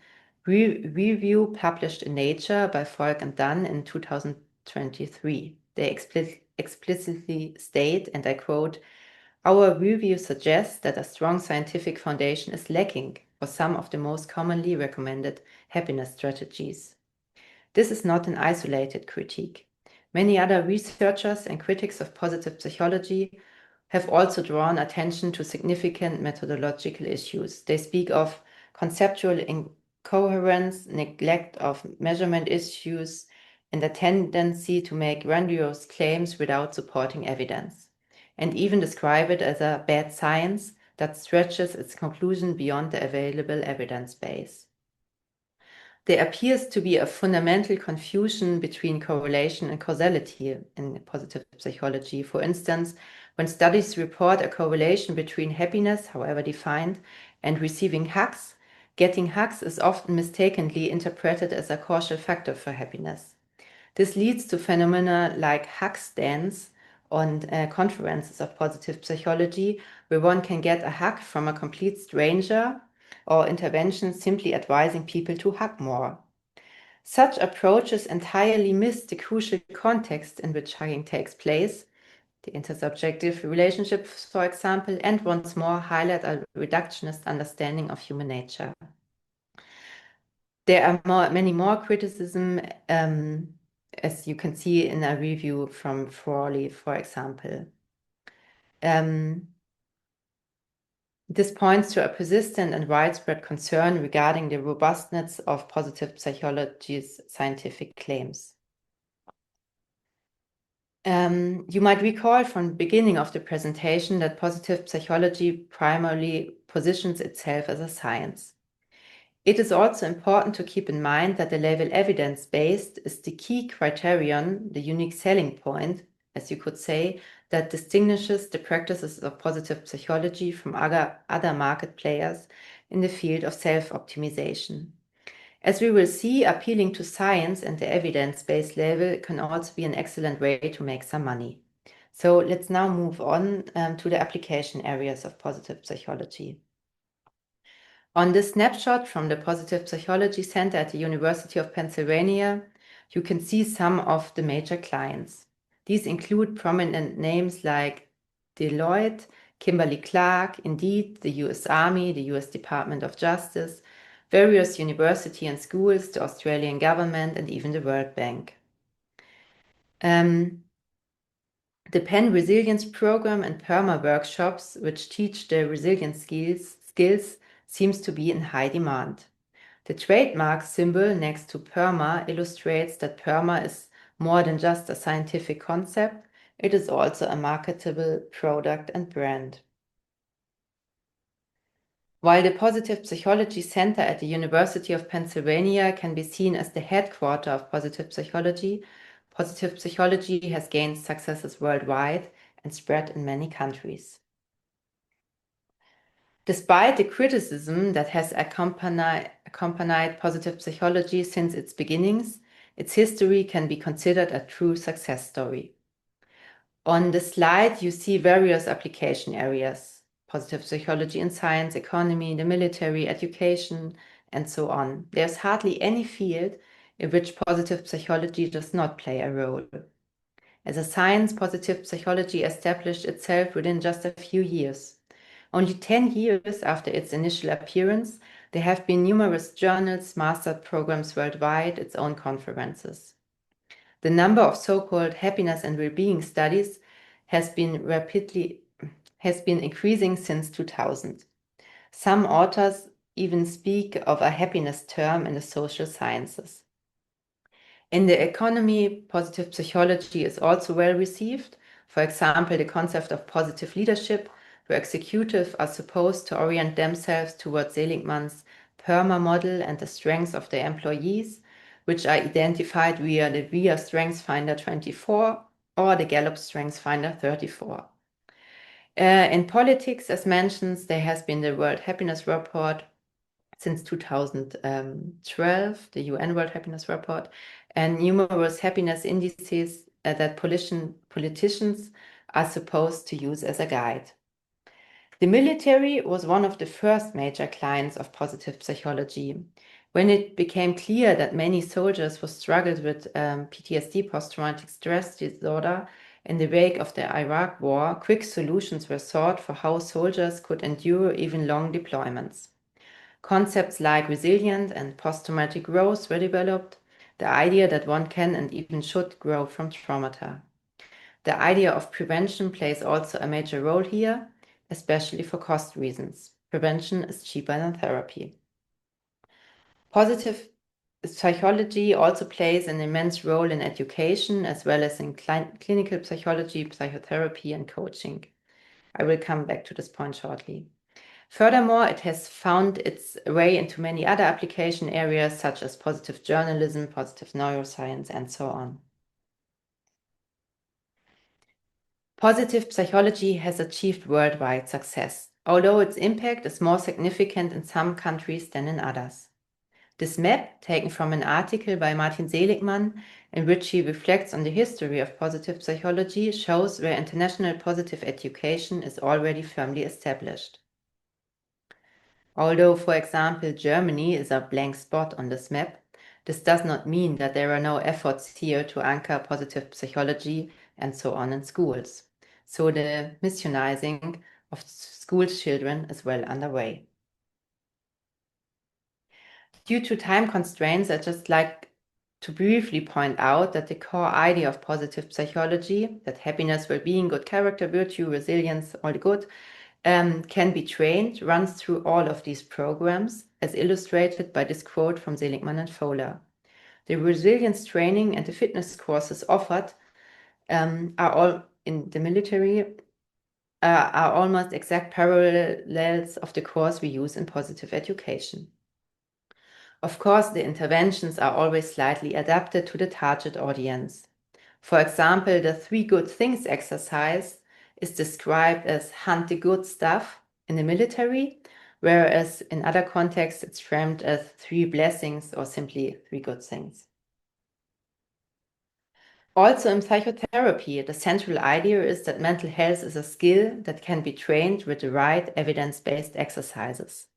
review published in Nature by Volk and Dunn in 2023. They explicitly state, and I quote, "Our review suggests that a strong scientific foundation is lacking for some of the most commonly recommended happiness strategies." This is not an isolated critique. Many other researchers and critics of positive psychology have also drawn attention to significant methodological issues. They speak of conceptual incoherence, neglect of measurement issues, and a tendency to make grandiose claims without supporting evidence, and even describe it as a bad science that stretches its conclusion beyond the available evidence base. There appears to be a fundamental confusion between correlation and causality in positive psychology. For instance, when studies report a correlation between happiness, however defined, and receiving hugs, getting hugs is often mistakenly interpreted as a causal factor for happiness. This leads to phenomena like hug stands and conferences of positive psychology, where one can get a hug from a complete stranger, or interventions simply advising people to hug more. Such approaches entirely miss the crucial context in which hugging takes place, the intersubjective relationships, for example, and once more highlight a reductionist understanding of human nature. There are many more criticism, as you can see in a review from Frawley, for example. This points to a persistent and widespread concern regarding the robustness of positive psychology's scientific claims. You might recall from the beginning of the presentation that positive psychology primarily positions itself as a science. It is also important to keep in mind that the label evidence-based is the key criterion, the unique selling point, as you could say, that distinguishes the practices of positive psychology from other market players in the field of self-optimization. As we will see, appealing to science and the evidence-based label can also be an excellent way to make some money. So let's now move on to the application areas of positive psychology. On this snapshot from the Positive Psychology Center at the University of Pennsylvania, you can see some of the major clients. These include prominent names like Deloitte, Kimberly-Clark, Indeed, the US Army, the US Department of Justice, various universities and schools, the Australian government, and even the World Bank. The Penn Resilience Program and PERMA workshops, which teach the resilience skills, seems to be in high demand. The trademark symbol next to PERMA illustrates that PERMA is more than just a scientific concept, it is also a marketable product and brand. While the Positive Psychology Center at the University of Pennsylvania can be seen as the headquarters of positive psychology has gained successes worldwide and spread in many countries. Despite the criticism that has accompanied positive psychology since its beginnings, its history can be considered a true success story. On the slide, you see various application areas: positive psychology in science, economy, the military, education, and so on. There's hardly any field in which positive psychology does not play a role. As a science, positive psychology established itself within just a few years. Only 10 years after its initial appearance, there have been numerous journals, master programs worldwide, its own conferences. The number of so-called happiness and well-being studies has been increasing since 2000. Some authors even speak of a happiness term in the social sciences. In the economy, positive psychology is also well received. For example, the concept of positive leadership, where executives are supposed to orient themselves towards Seligman's PERMA model and the strengths of their employees, which are identified via the VIA StrengthsFinder 24 or the Gallup StrengthsFinder 34. In politics, as mentioned, there has been the World Happiness Report since 2012, the UN World Happiness Report, and numerous happiness indices that politicians are supposed to use as a guide. The military was one of the first major clients of positive psychology. When it became clear that many soldiers who struggled with PTSD, post-traumatic stress disorder, in the wake of the Iraq War, quick solutions were sought for how soldiers could endure even long deployments. Concepts like resilience and post-traumatic growth were developed, the idea that one can and even should grow from traumata. The idea of prevention plays also a major role here, especially for cost reasons. Prevention is cheaper than therapy. Positive psychology also plays an immense role in education, as well as in clinical psychology, psychotherapy, and coaching. I will come back to this point shortly. Furthermore, it has found its way into many other application areas, such as positive journalism, positive neuroscience, and so on. Positive psychology has achieved worldwide success, although its impact is more significant in some countries than in others. This map, taken from an article by Martin Seligman, in which he reflects on the history of positive psychology, shows where international positive education is already firmly established. Although, for example, Germany is a blank spot on this map, this does not mean that there are no efforts here to anchor positive psychology and so on in schools. So the missionizing of school children is well underway. Due to time constraints, I'd just like to briefly point out that the core idea of positive psychology, that happiness, well-being, good character, virtue, resilience, all good, can be trained runs through all of these programs, as illustrated by this quote from Seligman and Fowler. The resilience training and the fitness courses offered are all in the military are almost exact parallels of the course we use in positive education. Of course, the interventions are always slightly adapted to the target audience. For example, the 3 good things exercise is described as hunt the good stuff in the military, whereas in other contexts it's framed as 3 blessings or simply 3 good things. Also in psychotherapy, the central idea is that mental health is a skill that can be trained with the right evidence-based exercises.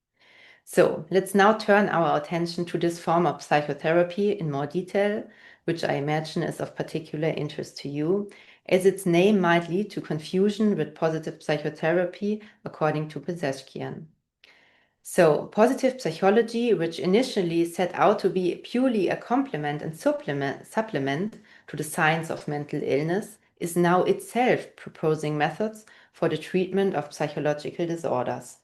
So let's now turn our attention to this form of psychotherapy in more detail, which I imagine is of particular interest to you, as its name might lead to confusion with positive psychotherapy, according to Pezeskian. So positive psychology, which initially set out to be purely a complement and supplement to the science of mental illness, is now itself proposing methods for the treatment of psychological disorders.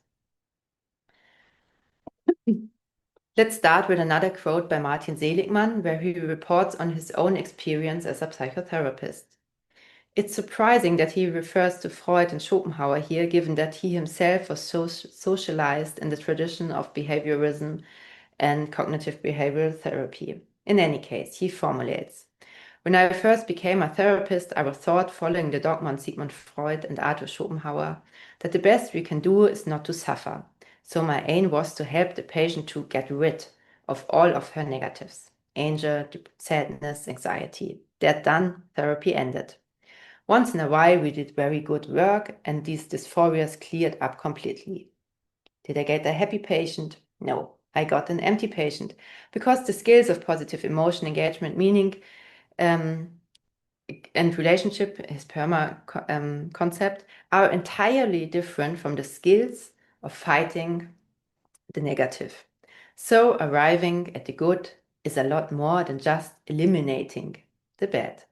Let's start with another quote by Martin Seligman, where he reports on his own experience as a psychotherapist. It's surprising that he refers to Freud and Schopenhauer here, given that he himself was socialized in the tradition of behaviorism and cognitive behavioral therapy. In any case, he formulates, "When I first became a therapist, I was taught, following the dogma on Sigmund Freud and Arthur Schopenhauer, that the best we can do is not to suffer. So my aim was to help the patient to get rid of all of her negatives, anger, sadness, anxiety. That done, therapy ended. Once in a while, we did very good work, and these dysphorias cleared up completely. Did I get a happy patient? No, I got an empty patient, because the skills of positive emotion engagement, meaning and relationship, his PERMA concept, are entirely different from the skills of fighting the negative. So arriving at the good is a lot more than just eliminating the bad."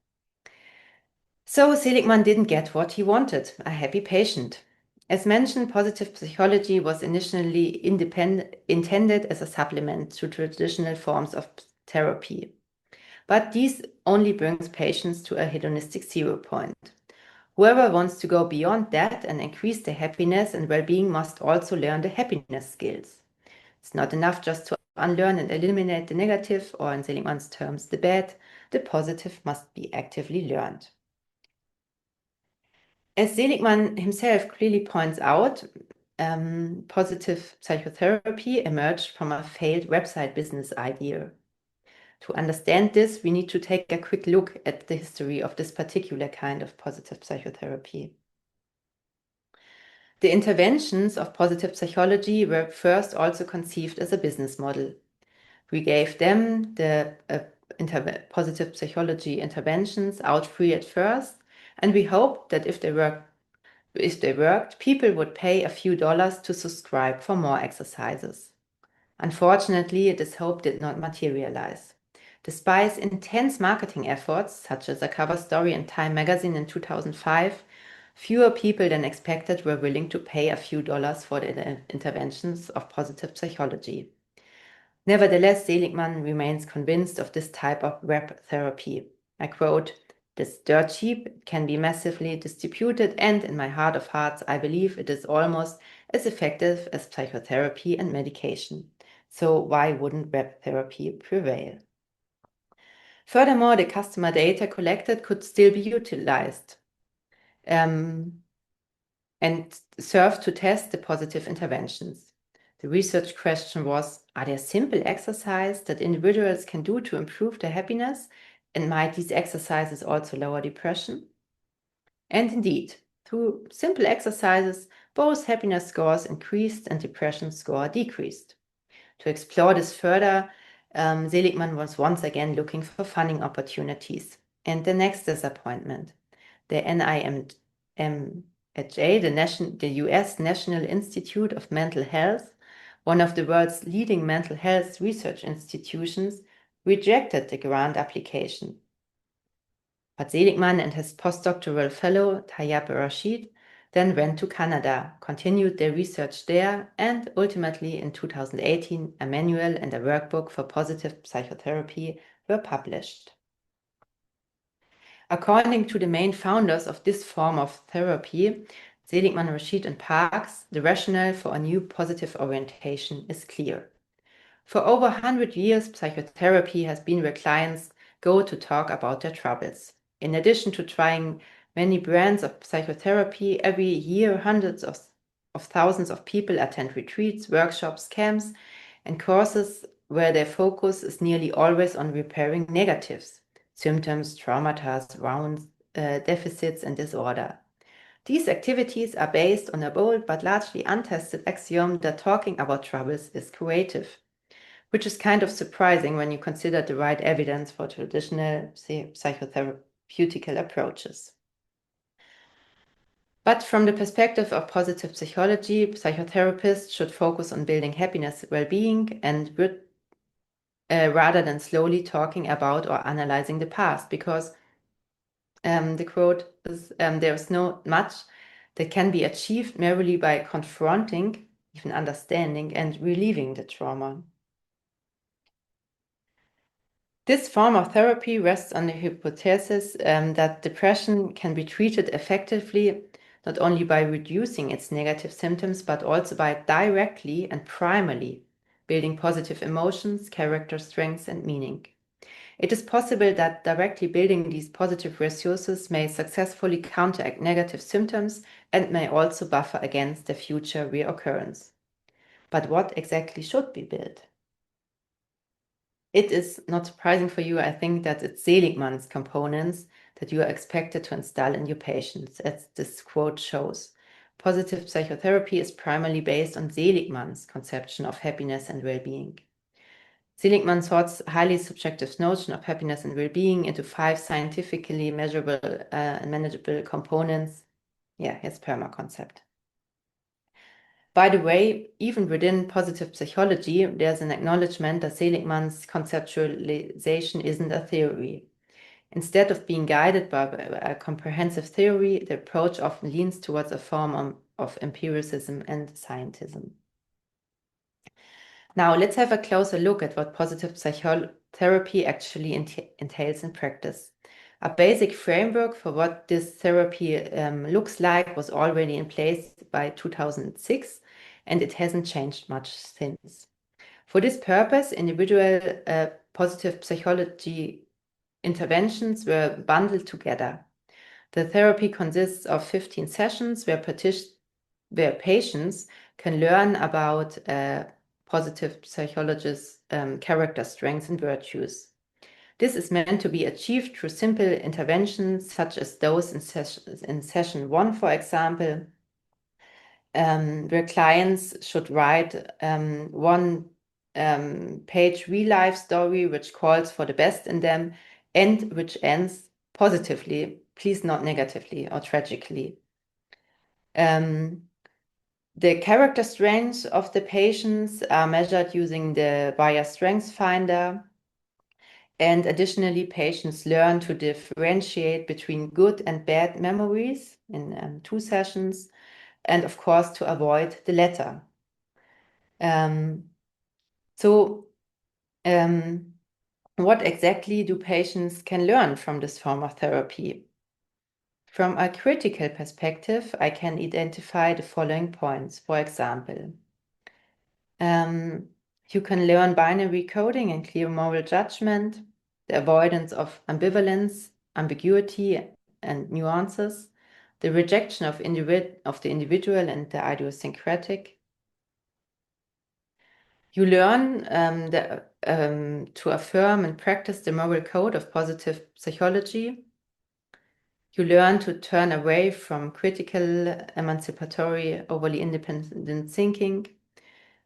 So Seligman didn't get what he wanted, a happy patient. As mentioned, positive psychology was initially intended as a supplement to traditional forms of therapy. But this only brings patients to a hedonistic 0 point. Whoever wants to go beyond that and increase their happiness and well-being must also learn the happiness skills. It's not enough just to unlearn and eliminate the negative, or in Seligman's terms, the bad. The positive must be actively learned. As Seligman himself clearly points out, positive psychotherapy emerged from a failed website business idea. To understand this, we need to take a quick look at the history of this particular kind of positive psychotherapy. The interventions of positive psychology were first also conceived as a business model. We gave them the positive psychology interventions out free at first, and we hoped that if they worked, people would pay a few dollars to subscribe for more exercises. Unfortunately, this hope did not materialize. Despite intense marketing efforts, such as a cover story in Time magazine in 2005, fewer people than expected were willing to pay a few dollars for the interventions of positive psychology. Nevertheless, Seligman remains convinced of this type of web therapy. I quote, "This dirt cheap, can be massively distributed, and in my heart of hearts, I believe it is almost as effective as psychotherapy and medication. So why wouldn't web therapy prevail?" Furthermore, the customer data collected could still be utilized and serve to test the positive interventions. The research question was, are there simple exercises that individuals can do to improve their happiness? And might these exercises also lower depression? And indeed, through simple exercises, both happiness scores increased and depression score decreased. To explore this further, Seligman was once again looking for funding opportunities. And the next disappointment, the NIMHA, the US National Institute of Mental Health, one of the world's leading mental health research institutions, rejected the grant application. But Seligman and his postdoctoral fellow, Tayyab Rashid, then went to Canada, continued their research there, and ultimately in 2018, a manual and a workbook for positive psychotherapy were published. According to the main founders of this form of therapy, Seligman, Rashid, and Parks, the rationale for a new positive orientation is clear. For over 100 years, psychotherapy has been where clients go to talk about their troubles. In addition to trying many brands of psychotherapy, every year hundreds of thousands of people attend retreats, workshops, camps, and courses where their focus is nearly always on repairing negatives, symptoms, traumata, wounds, deficits, and disorder. These activities are based on a bold but largely untested axiom that talking about troubles is curative, which is kind of surprising when you consider the right evidence for traditional psychotherapeutical approaches. But from the perspective of positive psychology, psychotherapists should focus on building happiness, well-being, and rather than slowly talking about or analyzing the past, because the quote is, there is not much that can be achieved merely by confronting, even understanding, and relieving the trauma. This form of therapy rests on the hypothesis that depression can be treated effectively not only by reducing its negative symptoms, but also by directly and primarily building positive emotions, character strengths, and meaning. It is possible that directly building these positive resources may successfully counteract negative symptoms and may also buffer against their future reoccurrence. But what exactly should be built? It is not surprising for you, I think, that it's Seligman's components that you are expected to install in your patients, as this quote shows. Positive psychotherapy is primarily based on Seligman's conception of happiness and well-being. Seligman sorts highly subjective notion of happiness and well-being into 5 scientifically measurable and manageable components. Yeah, his PERMA concept. By the way, even within positive psychology, there's an acknowledgement that Seligman's conceptualization isn't a theory. Instead of being guided by a comprehensive theory, the approach often leans towards a form of empiricism and scientism. Now, let's have a closer look at what positive psychotherapy actually entails in practice. A basic framework for what this therapy looks like was already in place by 2006, and it hasn't changed much since. For this purpose, individual positive psychology interventions were bundled together. The therapy consists of 15 sessions where patients can learn about positive psychologists' character strengths and virtues. This is meant to be achieved through simple interventions such as those in session 1, for example, where clients should write one page real-life story which calls for the best in them and which ends positively, please not negatively or tragically. The character strengths of the patients are measured using the VIA Strengths Finder. And additionally, patients learn to differentiate between good and bad memories in 2 sessions, and of course, to avoid the latter. What exactly do patients can learn from this form of therapy? From a critical perspective, I can identify the following points. For example, you can learn binary coding and clear moral judgment, the avoidance of ambivalence, ambiguity, and nuances, the rejection of the individual and the idiosyncratic. You learn to affirm and practice the moral code of positive psychology. You learn to turn away from critical, emancipatory, overly independent thinking,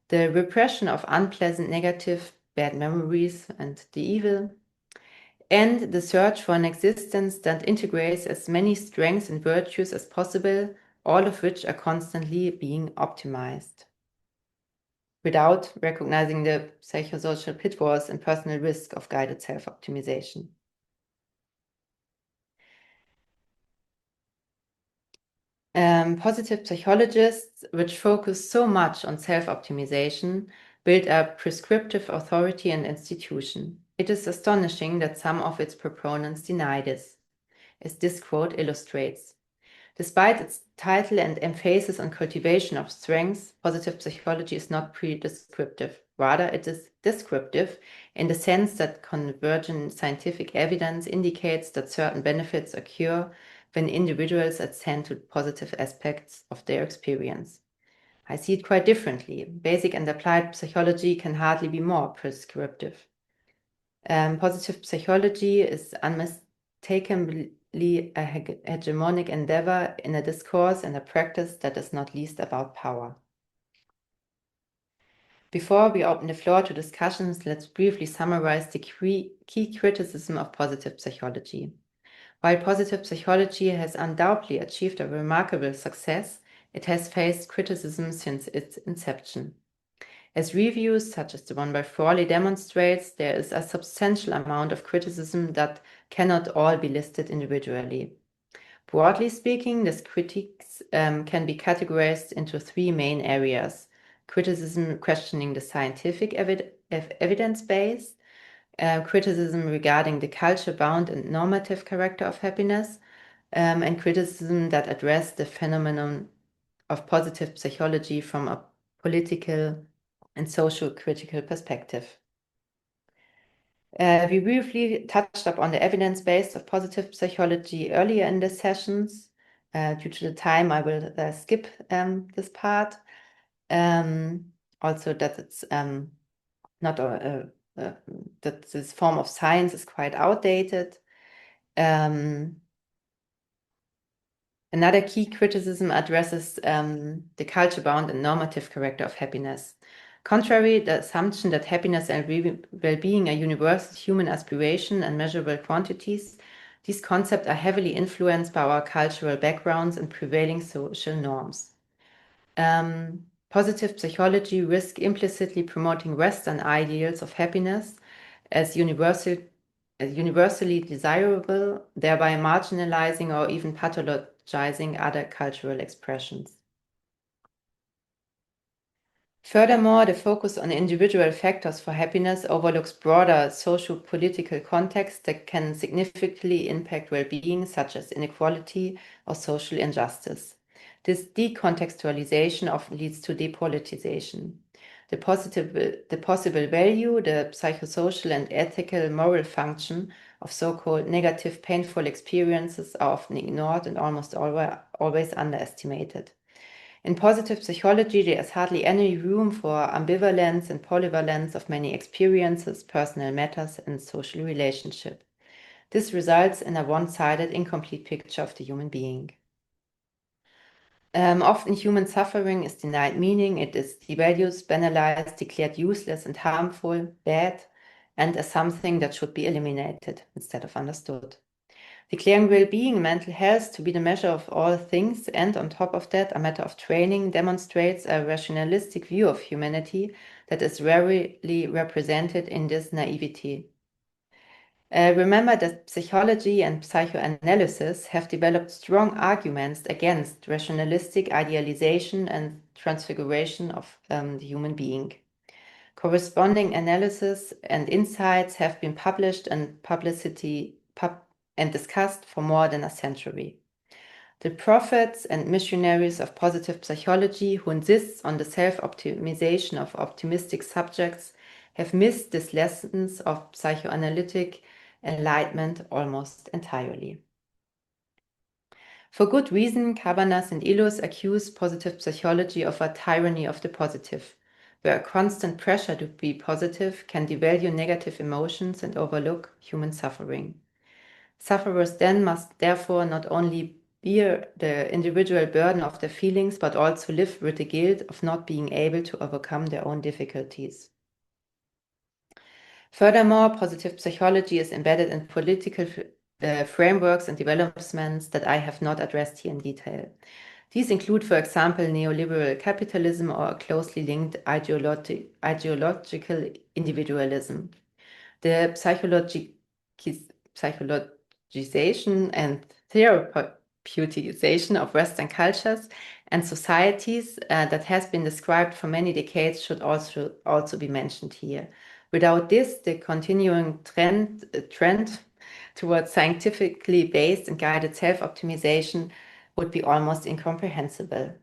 the repression of unpleasant, negative, bad memories and the evil, and the search for an existence that integrates as many strengths and virtues as possible, all of which are constantly being optimized, without recognizing the psychosocial pitfalls and personal risk of guided self-optimization. Positive psychologists, which focus so much on self-optimization, build up prescriptive authority and institution. It is astonishing that some of its proponents deny this, as this quote illustrates. Despite its title and emphasis on cultivation of strengths, positive psychology is not prescriptive. Rather, it is descriptive in the sense that convergent scientific evidence indicates that certain benefits occur when individuals attend to positive aspects of their experience. I see it quite differently. Basic and applied psychology can hardly be more prescriptive. Positive psychology is unmistakably a hegemonic endeavor in a discourse and a practice that is not least about power. Before we open the floor to discussions, let's briefly summarize the key criticism of positive psychology. While positive psychology has undoubtedly achieved a remarkable success, it has faced criticism since its inception. As reviews such as the one by Frawley demonstrates, there is a substantial amount of criticism that cannot all be listed individually. Broadly speaking, this critiques can be categorized into three main areas: criticism questioning the scientific evidence base, criticism regarding the culture-bound and normative character of happiness, and criticism that address the phenomenon of positive psychology from a political and social critical perspective. We briefly touched upon the evidence base of positive psychology earlier in the sessions. Due to the time, I will skip this part. Also, that it's not that this form of science is quite outdated. Another key criticism addresses the culture-bound and normative character of happiness. Contrary to the assumption that happiness and well-being are universal human aspiration and measurable quantities, these concepts are heavily influenced by our cultural backgrounds and prevailing social norms. Positive psychology risks implicitly promoting Western ideals of happiness as universally desirable, thereby marginalizing or even pathologizing other cultural expressions. Furthermore, the focus on individual factors for happiness overlooks broader socio-political contexts that can significantly impact well-being, such as inequality or social injustice. This decontextualization often leads to depoliticization. The possible value, the psychosocial and ethical moral function of so-called negative painful experiences are often ignored and almost always underestimated. In positive psychology, there is hardly any room for ambivalence and polyvalence of many experiences, personal matters, and social relationship. This results in a one-sided, incomplete picture of the human being. Often human suffering is denied meaning, it is devalued, banalized, declared useless and harmful, bad, and as something that should be eliminated instead of understood. Declaring well-being and mental health to be the measure of all things, and on top of that, a matter of training, demonstrates a rationalistic view of humanity that is rarely represented in this naivety. Remember that psychology and psychoanalysis have developed strong arguments against rationalistic idealization and transfiguration of the human being. Corresponding analysis and insights have been published and and discussed for more than a century. The prophets and missionaries of positive psychology who insist on the self-optimization of optimistic subjects have missed these lessons of psychoanalytic enlightenment almost entirely. For good reason, Cabanas and Illouz accuse positive psychology of a tyranny of the positive, where a constant pressure to be positive can devalue negative emotions and overlook human suffering. Sufferers then must therefore not only bear the individual burden of their feelings, but also live with the guilt of not being able to overcome their own difficulties. Furthermore, positive psychology is embedded in political frameworks and developments that I have not addressed here in detail. These include, for example, neoliberal capitalism or closely linked ideological individualism. The psychologization and beautization of Western cultures and societies that has been described for many decades should also be mentioned here. Without this, the continuing trend towards scientifically based and guided self-optimization would be almost incomprehensible.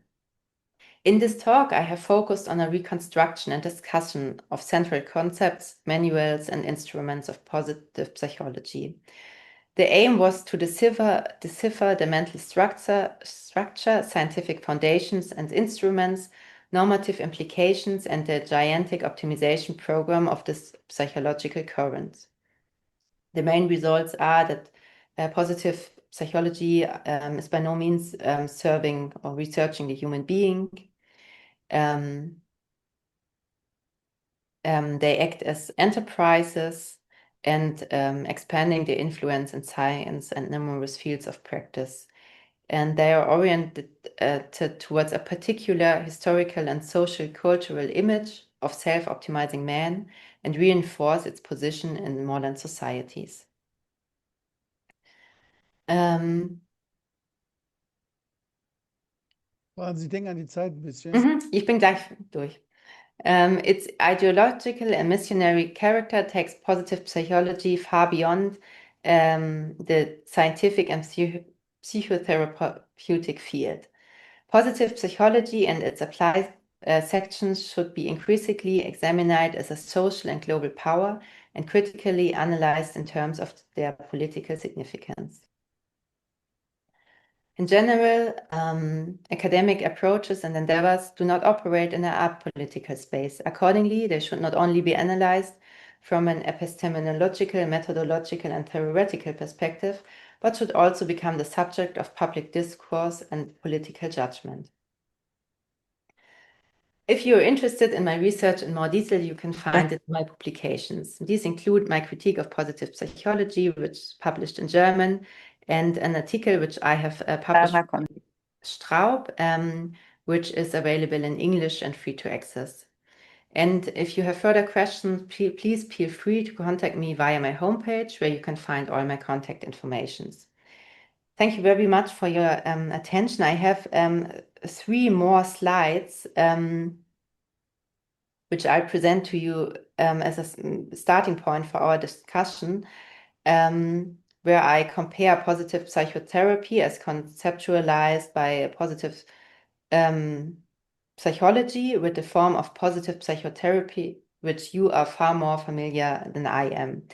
In this talk, I have focused on a reconstruction and discussion of central concepts, manuals, and instruments of positive psychology. The aim was to decipher the mental structure, scientific foundations and instruments, normative implications, and the gigantic optimization program of this psychological current. The main results are that positive psychology is by no means serving or researching the human being. They act as enterprises and expanding their influence in science and numerous fields of practice. And they are oriented towards a particular historical and social cultural image of self-optimizing man and reinforce its position in modern societies. Sie denken an die Zeit ein bisschen. Ich bin gleich durch. Its ideological and missionary character takes positive psychology far beyond the scientific and psychotherapeutic field. Positive psychology and its applied sections should be increasingly examined as a social and global power and critically analyzed in terms of their political significance. In general, academic approaches and endeavors do not operate in an apolitical space. Accordingly, they should not only be analyzed from an epistemological, methodological, and theoretical perspective, but should also become the subject of public discourse and political judgment. If you're interested in my research in more detail, you can find it in my publications. These include my critique of positive psychology, which is published in German, and an article which I have published with Straub, which is available in English and free to access. And if you have further questions, please feel free to contact me via my homepage, where you can find all my contact informations. Thank you very much for your attention. I have 3 more slides, which I'll present to you as a starting point for our discussion, where I compare positive psychotherapy as conceptualized by positive psychology with the form of positive psychotherapy, which you are far more familiar than I am.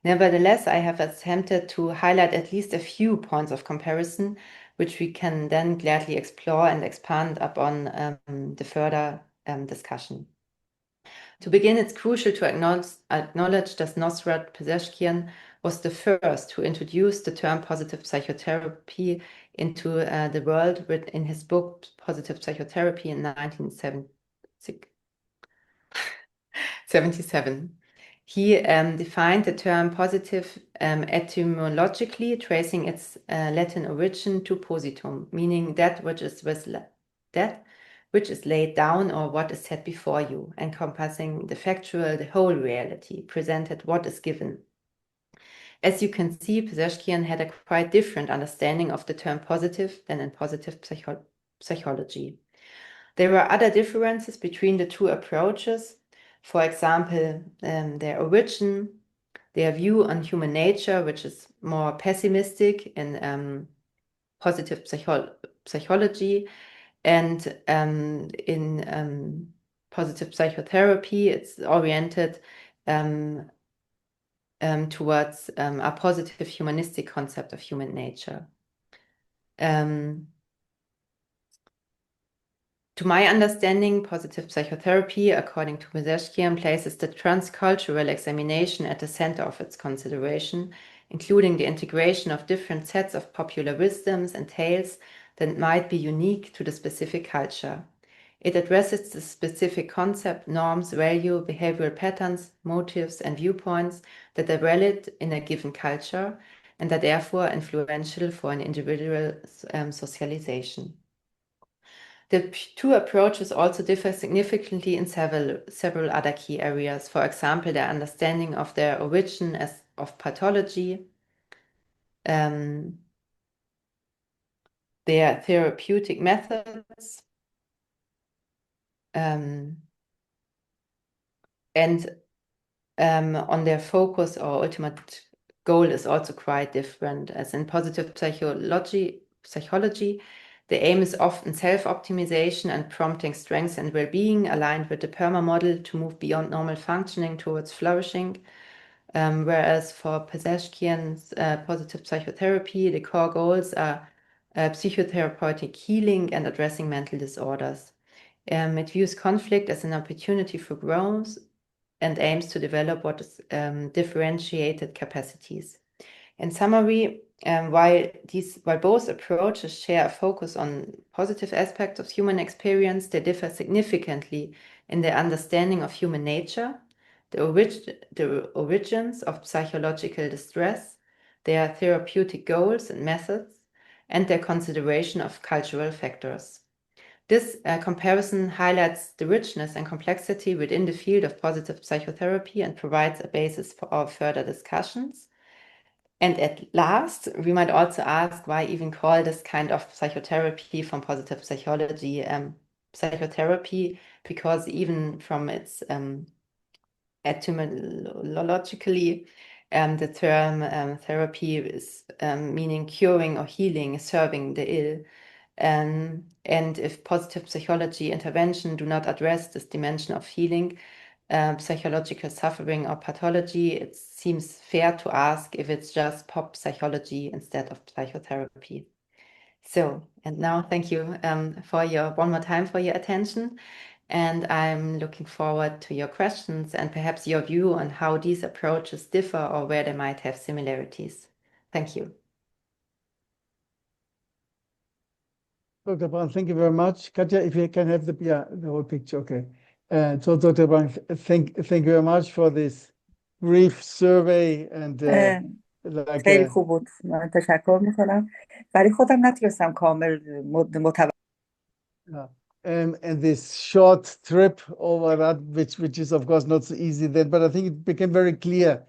Nevertheless, I have attempted to highlight at least a few points of comparison, which we can then gladly explore and expand upon the further discussion. To begin, it's crucial to acknowledge that Nosrat Pezeshkian was the first to introduce the term positive psychotherapy into the world in his book Positive Psychotherapy in 1977. He defined the term positive etymologically, tracing its Latin origin to positum, meaning that which is laid down or what is set before you, encompassing the factual, the whole reality, presented what is given. As you can see, Pezeshkian had a quite different understanding of the term positive than in positive psychology. There were other differences between the 2 approaches. For example, their origin, their view on human nature, which is more pessimistic in positive psychology, and in positive psychotherapy, it's oriented towards a positive humanistic concept of human nature. To my understanding, positive psychotherapy, according to Pezeshkian, places the transcultural examination at the center of its consideration, including the integration of different sets of popular wisdoms and tales that might be unique to the specific culture. It addresses the specific concept, norms, value, behavioral patterns, motives, and viewpoints that are valid in a given culture and are therefore influential for an individual socialization. The 2 approaches also differ significantly in several other key areas. For example, their understanding of their origin of pathology, their therapeutic methods, and on their focus or ultimate goal is also quite different. As in positive psychology, the aim is often self-optimization and prompting strength and well-being, aligned with the PERMA model to move beyond normal functioning towards flourishing. Whereas for Peseshkian's positive psychotherapy, the core goals are psychotherapeutic healing and addressing mental disorders. It views conflict as an opportunity for growth and aims to develop what is differentiated capacities. In summary, while both approaches share a focus on positive aspects of human experience, they differ significantly in their understanding of human nature, the origins of psychological distress, their therapeutic goals and methods, and their consideration of cultural factors. This comparison highlights the richness and complexity within the field of positive psychotherapy and provides a basis for our further discussions. And at last, we might also ask why even call this kind of psychotherapy from positive psychology psychotherapy, because even from its etymologically, the term therapy is meaning curing or healing, serving the ill. And if positive psychology intervention do not address this dimension of healing, psychological suffering or pathology, it seems fair to ask if it's just pop psychology instead of psychotherapy. So, and now thank you one more time for your attention. And I'm looking forward to your questions and perhaps your view on how these approaches differ or where they might have similarities. Thank you. Dr. Brandt, thank you very much. Katja, if you can have the whole picture, okay. So Dr. Brandt, thank you very much for this brief survey and خیلی خوب بود. من تشکر میکنم. ولی خودم نتونستم کامل متوجه and this short trip over that, which is of course not so easy then, but I think it became very clear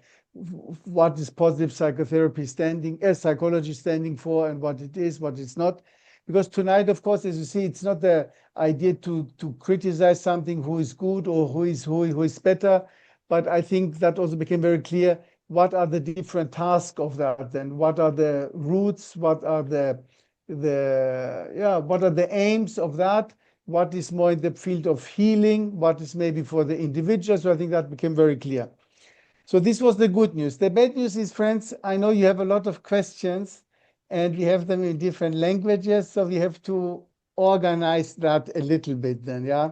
what is positive psychotherapy psychology standing for, and what it is, what it's not. Because tonight, of course, as you see, it's not the idea to criticize something who is good or who is better, but I think that also became very clear what are the different tasks of that, and what are the roots, what are the aims of that, what is more in the field of healing, what is maybe for the individual. So I think that became very clear. So this was the good news. The bad news is, friends, I know you have a lot of questions, and we have them in different languages, so we have to organize that a little bit then, yeah?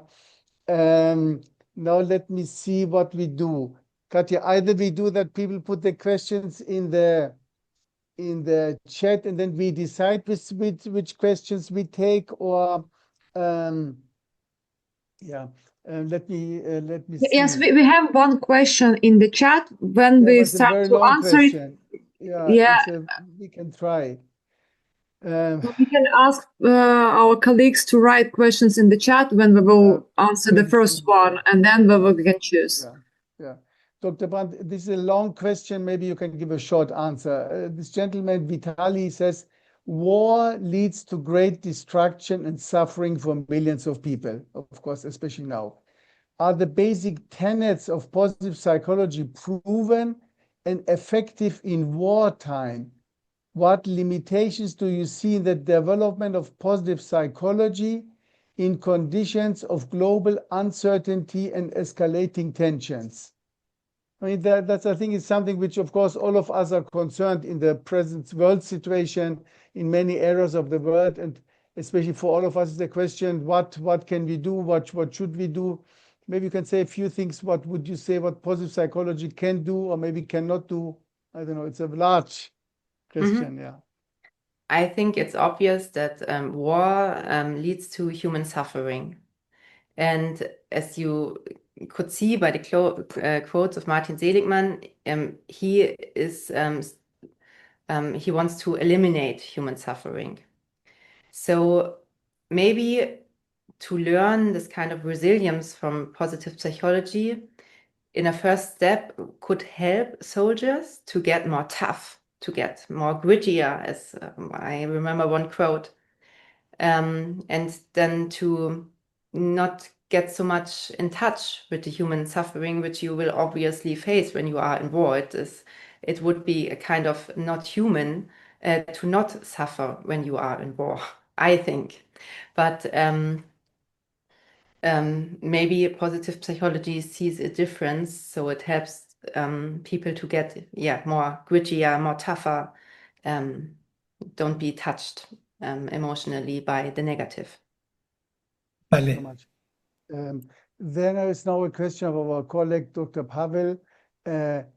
Now let me see what we do. Katja, either we do that, people put the questions in the chat, and then we decide which questions we take, or let me see. Yes, we have one question in the chat. When we start to answer it, we can try. We can ask our colleagues to write questions in the chat when we will answer the first one, and then we can choose. Yeah. Dr. Brandt, this is a long question. Maybe you can give a short answer. This gentleman, Vitali, says, war leads to great destruction and suffering for millions of people, of course, especially now. Are the basic tenets of positive psychology proven and effective in wartime? What limitations do you see in the development of positive psychology in conditions of global uncertainty and escalating tensions? I mean, that's, I think, is something which, of course, all of us are concerned in the present world situation in many areas of the world, and especially for all of us, is the question: what can we do? What should we do? Maybe you can say a few things. What would you say? What positive psychology can do, or maybe cannot do? I don't know. It's a large question. Yeah. I think it's obvious that war leads to human suffering, and as you could see by the quotes of Martin Seligman, he wants to eliminate human suffering. So maybe to learn this kind of resilience from positive psychology in a first step could help soldiers to get more tough, to get more grittier, as I remember one quote. and then to not get so much in touch with the human suffering, which you will obviously face when you are in war. It would be a kind of not human to not suffer when you are in war, I think. But maybe positive psychology sees a difference, so it helps people to get more grittier, more tougher, don't be touched emotionally by the negative. Thank you so much. Then there is now a question of our colleague, Dr. Pavel.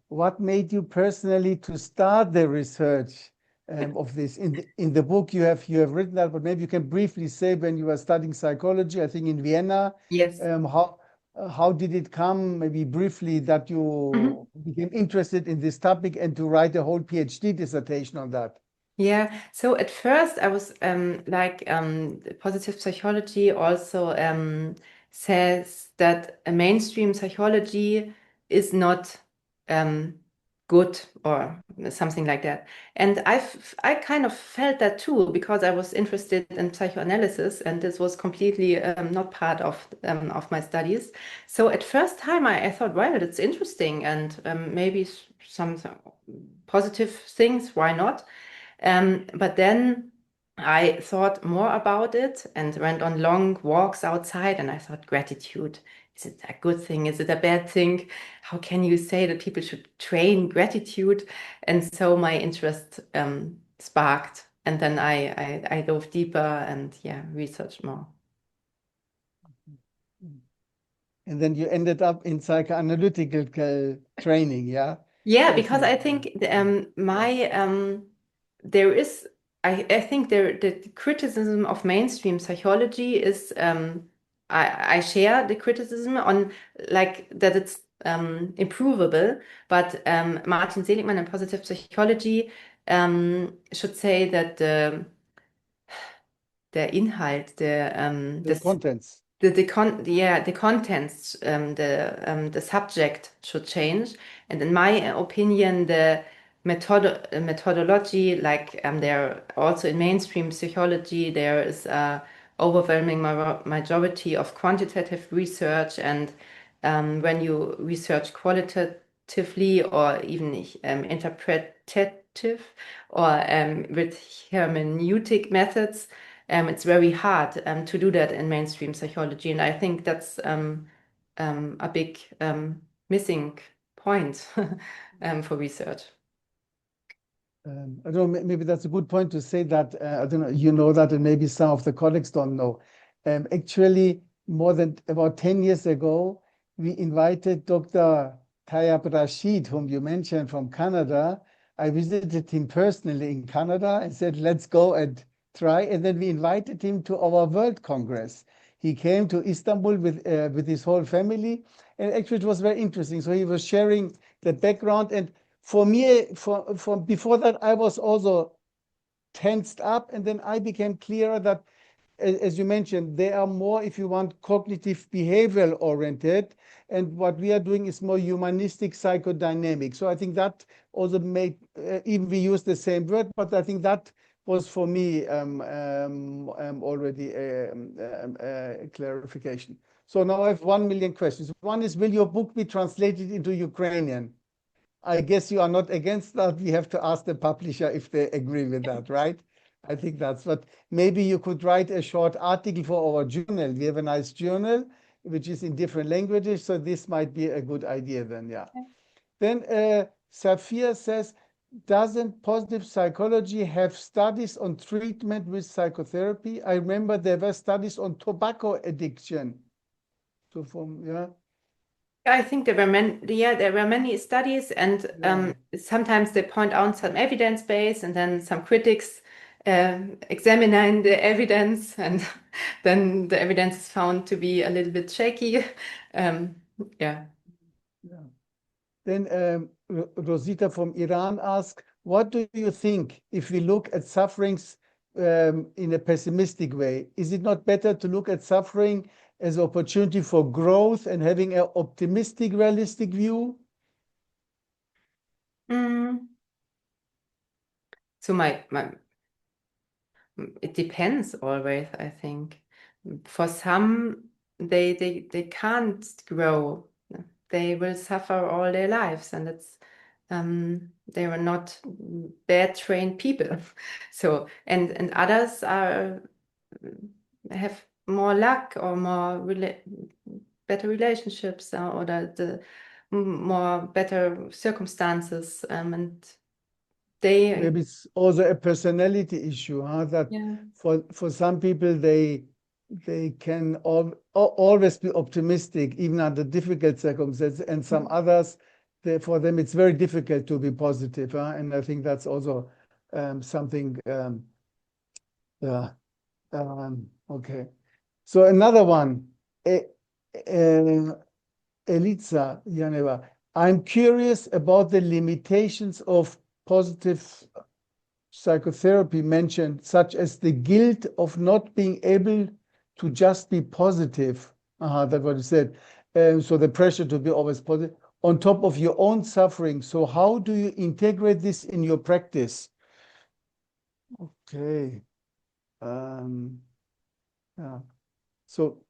What made you personally to start the research of this? In the book you have written that, but maybe you can briefly say when you were studying psychology, I think in Vienna. Yes. How did it come, maybe briefly, that you became interested in this topic and to write a whole PhD dissertation on that? Yeah, so at first I was positive psychology also says that a mainstream psychology is not good or something like that. And I kind of felt that too, because I was interested in psychoanalysis, and this was completely not part of my studies. So at first time I thought, well, it's interesting, and maybe some positive things, why not? But then I thought more about it and went on long walks outside, and I thought, gratitude, is it a good thing? Is it a bad thing? How can you say that people should train gratitude? And so my interest sparked, and then I dove deeper and researched more. And then you ended up in psychoanalytical training, yeah? Yeah, because I think there is, I think the criticism of mainstream psychology is, I share the criticism on like that it's improvable, but Martin Seligman in Positive Psychology should say that the Inhalt, The contents. the contents, the subject should change. And in my opinion, the methodology, like there also in mainstream psychology, there is a overwhelming majority of quantitative research, and when you research qualitatively or even interpretative or with hermeneutic methods, it's very hard to do that in mainstream psychology, and I think that's a big missing point for research. I don't know, maybe that's a good point to say that, I don't know, you know that, and maybe some of the colleagues don't know. Actually, more than about 10 years ago, we invited Dr. Tayyab Rashid, whom you mentioned, from Canada. I visited him personally in Canada and said, let's go and try. And then we invited him to our World Congress. He came to Istanbul with his whole family. And actually, it was very interesting. So he was sharing the background. And for me, for before that, I was also tensed up. And then I became clearer that, as you mentioned, they are more, if you want, cognitive behavioral oriented. And what we are doing is more humanistic psychodynamic. So I think that also made, even we use the same word, but I think that was for me already a clarification. So now I have 1 million questions. One is, will your book be translated into Ukrainian? I guess you are not against that. We have to ask the publisher if they agree with that, right? I think that's what, maybe you could write a short article for our journal. We have a nice journal, which is in different languages. So this might be a good idea then, yeah. Okay. Then Safia says, doesn't positive psychology have studies on treatment with psychotherapy? I remember there were studies on tobacco addiction. So I think there were many studies, and sometimes they point out some evidence base, and then some critics examine the evidence, and then the evidence is found to be a little bit shaky. Then Rosita from Iran asks, what do you think if we look at sufferings in a pessimistic way? Is it not better to look at suffering as an opportunity for growth and having an optimistic, realistic view? So my it depends always, I think. For some, they can't grow. They will suffer all their lives, and it's they were not bad trained people. So and others are have more luck or more better relationships or the more better circumstances, and they Maybe it's also a personality issue, huh? That for some people they can always be optimistic even under difficult circumstances, and some others for them it's very difficult to be positive, huh? And I think that's also something. Yeah. Okay. So another one, Eliza Yaneva. I'm curious about the limitations of positive psychotherapy mentioned, such as the guilt of not being able to just be positive. That's what you said. So the pressure to be always positive on top of your own suffering. So how do you integrate this in your practice? Okay. Yeah. So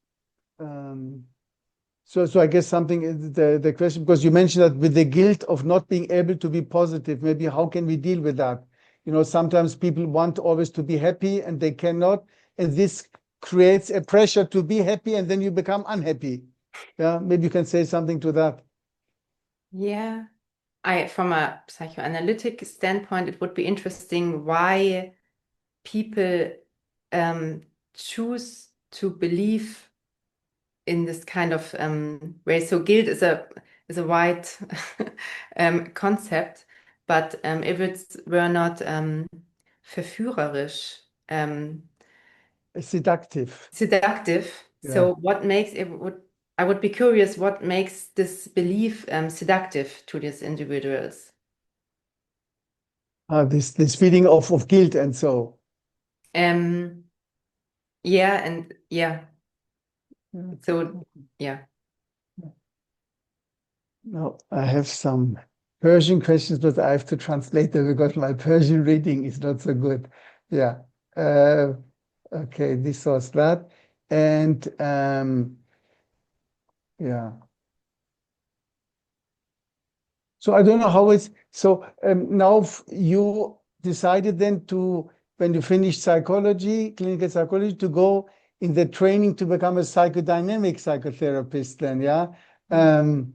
I guess something is the question, because you mentioned that with the guilt of not being able to be positive, maybe how can we deal with that? You know, sometimes people want always to be happy and they cannot, and this creates a pressure to be happy, and then you become unhappy. Yeah, maybe you can say something to that. Yeah, from a psychoanalytic standpoint, it would be interesting why people choose to believe in this kind of way. So guilt is a wide concept, but if it were not verführerisch, Seductive. Yeah. So what makes it I would be curious what makes this belief seductive to these individuals. This feeling of guilt and so. Yeah, and yeah. So yeah. Now I have some Persian questions, but I have to translate them because my Persian reading is not so good. Yeah. Okay, this was that. And yeah. So I don't know how it's, so now you decided then to, when you finished psychology, clinical psychology, to go in the training to become a psychodynamic psychotherapist then, yeah? Can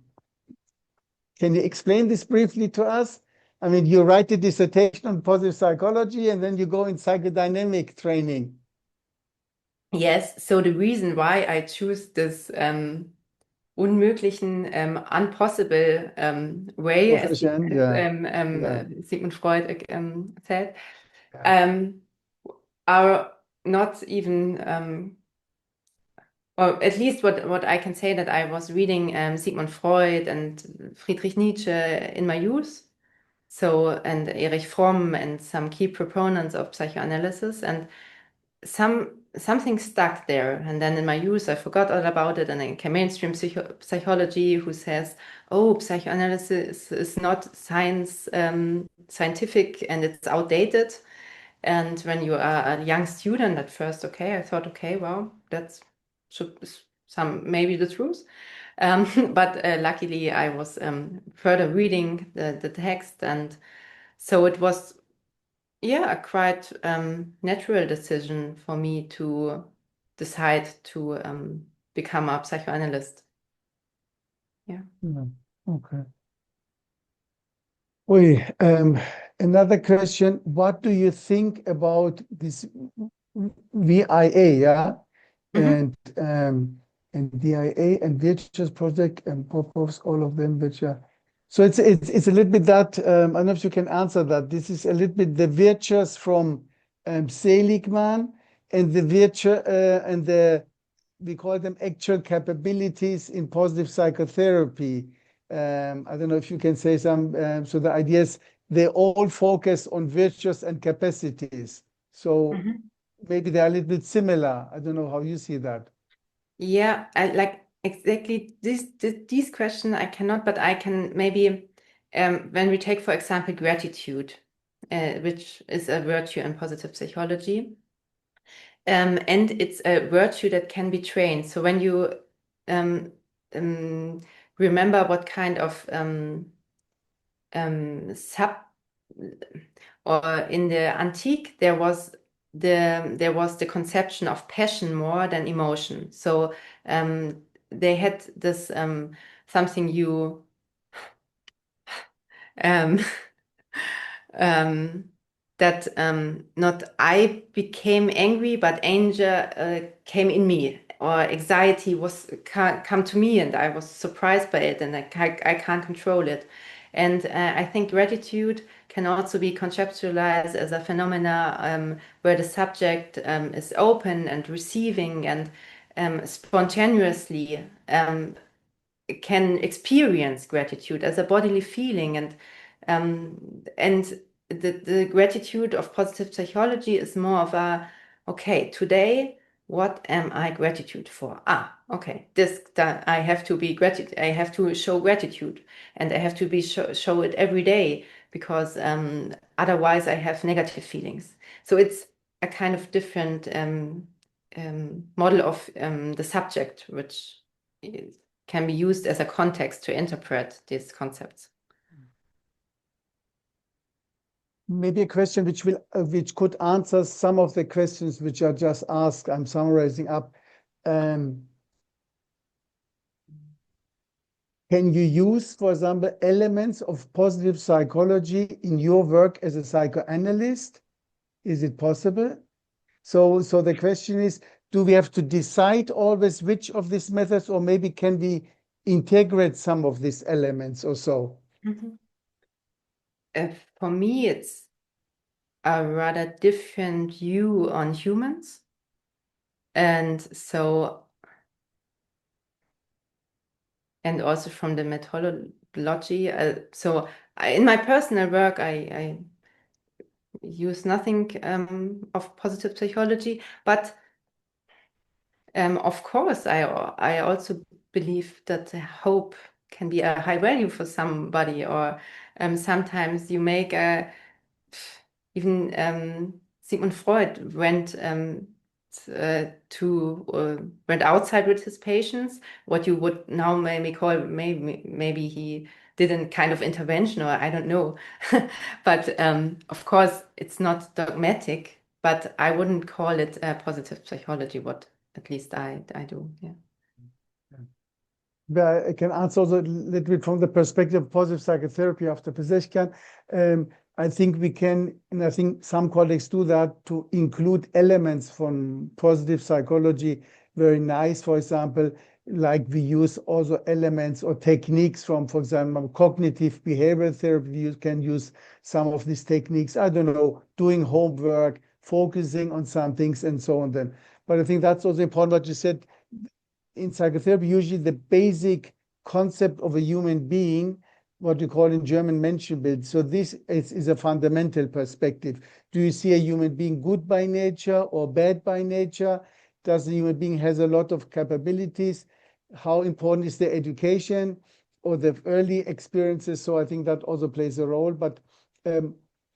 you explain this briefly to us? I mean, you write a dissertation on positive psychology and then you go in psychodynamic training. Yes, so the reason why I choose this unmöglichen, unpossible way, as Sigmund Freud said, are not even, or at least what I can say, that I was reading Sigmund Freud and Friedrich Nietzsche in my youth, so, and Erich Fromm and some key proponents of psychoanalysis, and something stuck there. And then in my youth, I forgot all about it. And then came mainstream psychology, who says, oh, psychoanalysis is not scientific and it's outdated. And when you are a young student at first, okay, I thought, okay, well, that should be maybe the truth. But luckily I was further reading the text. And so it was, yeah, a quite natural decision for me to decide to become a psychoanalyst. Yeah. Okay. Another question. What do you think about this VIA, yeah? And DIA and Virtuous Project and Popos, all of them, which are, so it's a little bit that, I don't know if you can answer that. This is a little bit the virtues from Seligman and the virtue and we call them actual capabilities in positive psychotherapy. I don't know if you can say some, so the idea is they all focus on virtues and capacities. So maybe they're a little bit similar. I don't know how you see that. Yeah, I like exactly these questions I cannot, but I can maybe, when we take, for example, gratitude, which is a virtue in positive psychology. And it's a virtue that can be trained. So when you remember what kind of or in the antique there was the conception of passion more than emotion. So they had this something you that not I became angry, but anger came in me, or anxiety was come to me, and I was surprised by it, and I can't control it. And I think gratitude can also be conceptualized as a phenomena where the subject is open and receiving and spontaneously can experience gratitude as a bodily feeling, and the gratitude of positive psychology is more of a, okay, today what am I gratitude for? Okay, that I have to be gratitude. I have to show gratitude, and I have to be show it every day, because otherwise I have negative feelings. So it's a kind of different model of the subject, which can be used as a context to interpret these concepts. Maybe a question which could answer some of the questions which are just asked. I'm summarizing up. Can you use, for example, elements of positive psychology in your work as a psychoanalyst? Is it possible? So the question is, do we have to decide always which of these methods, or maybe can we integrate some of these elements or so? For me, it's a rather different view on humans. And so, and also from the methodology. So in my personal work, I use nothing of positive psychology, but of course, I also believe that hope can be a high value for somebody, or sometimes you make even Sigmund Freud went went outside with his patients, what you would now maybe call, maybe he did a kind of intervention, or I don't know. But of course, it's not dogmatic, but I wouldn't call it positive psychology, what at least I do, yeah. I can answer also a little bit from the perspective of positive psychotherapy after Pesechkan. I think we can, and I think some colleagues do that, to include elements from positive psychology. Very nice, for example, like we use also elements or techniques from, for example, cognitive behavioral therapy. You can use some of these techniques, I don't know, doing homework, focusing on some things, and so on then. But I think that's also important what you said. In psychotherapy, usually the basic concept of a human being, what you call in German Menschenbild. So this is a fundamental perspective. Do you see a human being good by nature or bad by nature? Does the human being has a lot of capabilities? How important is the education or the early experiences? So I think that also plays a role. But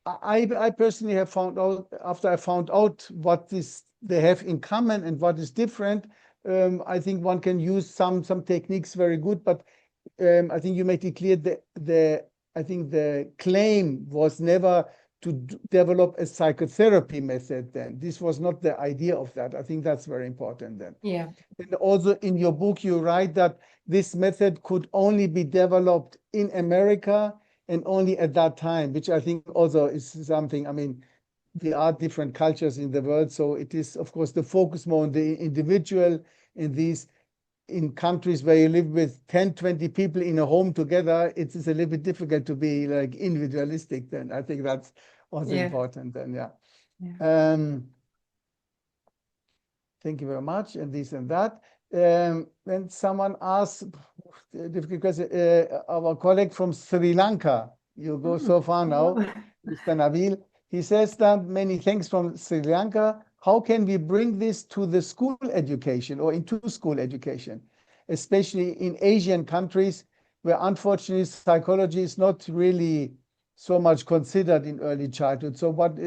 I personally have found out, after I found out what they have in common and what is different, I think one can use some techniques very good, but I think you made it clear that I think the claim was never to develop a psychotherapy method then. This was not the idea of that. I think that's very important then. Yeah. And also in your book, you write that this method could only be developed in America and only at that time, which I think also is something, I mean, there are different cultures in the world. So it is, of course, the focus more on the individual in countries where you live with 10, 20 people in a home together. It's a little bit difficult to be like individualistic then. I think that's also important then, thank you very much. And this and that. When someone asks, difficult question, our colleague from Sri Lanka, you go so far now, Mr. Nabil, he says that many thanks from Sri Lanka. How can we bring this to the school education or into school education, especially in Asian countries where unfortunately psychology is not really so much considered in early childhood. So what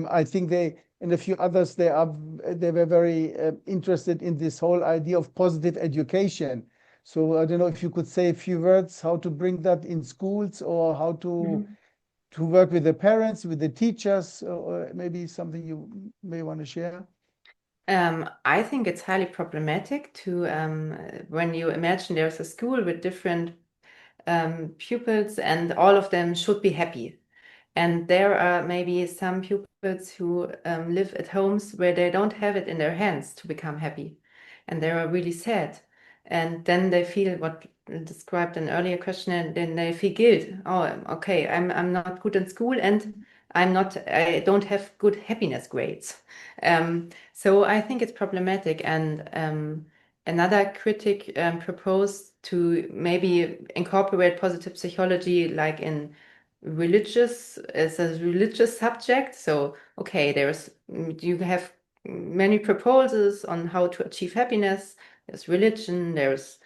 I think they and a few others, they were very interested in this whole idea of positive education. So I don't know if you could say a few words how to bring that in schools, or how to work with the parents, with the teachers, or maybe something you may want to share. I think it's highly problematic to when you imagine there's a school with different pupils and all of them should be happy. And there are maybe some pupils who live at homes where they don't have it in their hands to become happy. And they are really sad. And then they feel what described in an earlier question, and then they feel guilt. Oh, okay, I'm not good in school and I don't have good happiness grades. So I think it's problematic. And another critic proposed to maybe incorporate positive psychology like in religious as a religious subject. So okay, you have many proposals on how to achieve happiness. There's religion, there's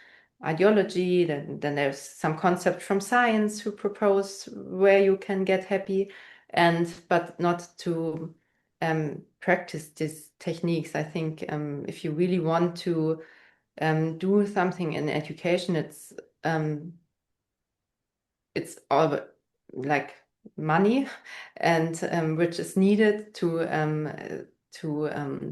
ideology, then there's some concept from science who propose where you can get happy, but not to practice these techniques. I think if you really want to do something in education, it's all like money, and which is needed to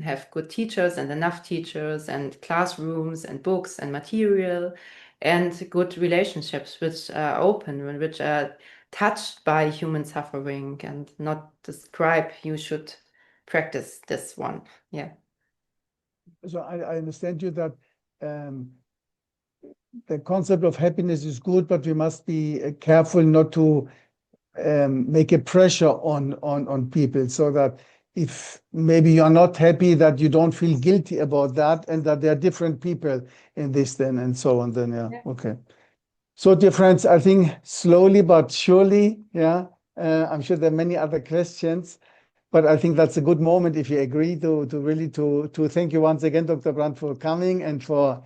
have good teachers and enough teachers and classrooms and books and material and good relationships which are open and which are touched by human suffering and not describe you should practice this one. Yeah. So I understand you that the concept of happiness is good, but we must be careful not to make a pressure on people, so that if maybe you're not happy, that you don't feel guilty about that, and that there are different people in this then, and so on then. Yeah. Okay. So dear friends, I think slowly but surely, I'm sure there are many other questions, but I think that's a good moment, if you agree, to really thank you once again, Dr. Brandt, for coming and for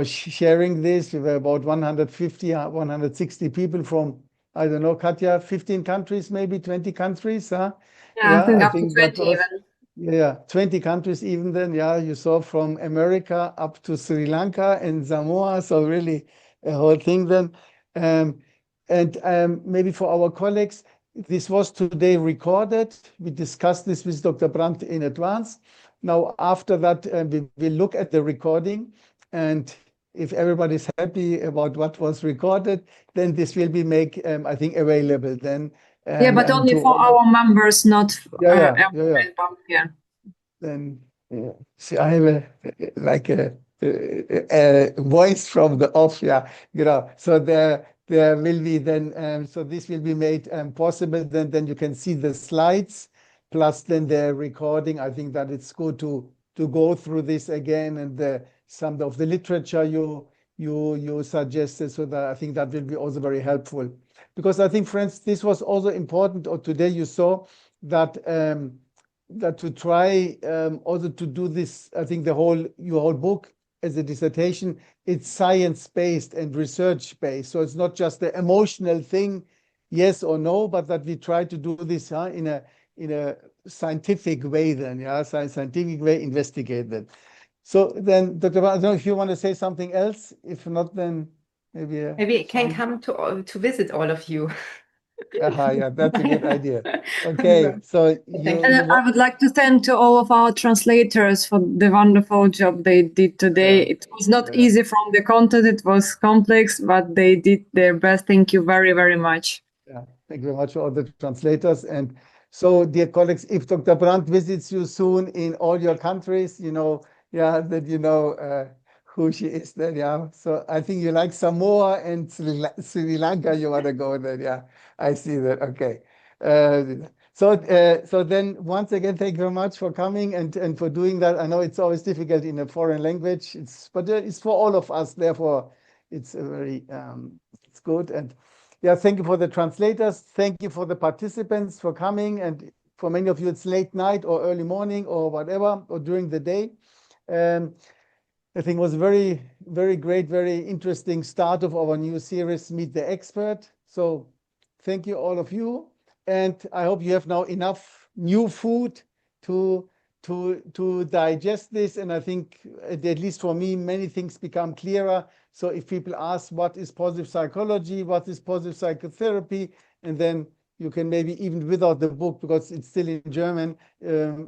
sharing this. We were about 150, 160 people from, I don't know, Katja, 15 countries, maybe 20 countries, huh? Yeah, I think up to 20 even. Yeah, 20 countries even then. Yeah, you saw from America up to Sri Lanka and Samoa, so really a whole thing then. Maybe for our colleagues, this was today recorded. We discussed this with Dr. Brandt in advance. Now, after that, we will look at the recording, and if everybody's happy about what was recorded, then this will be made, I think, available then. Yeah, but only for our members, not everyone. Yeah. Then see, I have a voice from the off. Yeah, So there will be then. So this will be made possible. Then you can see the slides, plus then the recording. I think that it's good to go through this again, and some of the literature you suggested. So that I think that will be also very helpful. Because I think, friends, this was also important. Or today you saw that that to try also to do this. I think your whole book as a dissertation, it's science-based and research-based. So it's not just the emotional thing, yes or no, but that we try to do this in a scientific way. Then, scientific way, investigate that. So then, Dr. I don't know if you want to say something else. If not, then. Maybe it can come to visit all of you. Yeah, that's a good idea. Okay, so I would like to thank to all of our translators for the wonderful job they did today. It was not easy from the content; it was complex, but they did their best. Thank you very, very much. Yeah, thank you very much for all the translators. And so, dear colleagues, if Dr. Brandt visits you soon in all your countries, that who she is then, So I think you like Samoa and Sri Lanka, you want to go there, I see that, okay. So then once again, thank you very much for coming and for doing that. I know it's always difficult in a foreign language, but it's for all of us, therefore it's very, it's good. And thank you for the translators. Thank you for the participants for coming. And for many of you, it's late night or early morning or whatever, or during the day. I think it was very, very great, very interesting start of our new series, Meet the Expert. So thank you, all of you. and I hope you have now enough new food to digest this. And I think, at least for me, many things become clearer. So if people ask what is positive psychology, what is positive psychotherapy, and then you can maybe even without the book, because it's still in German,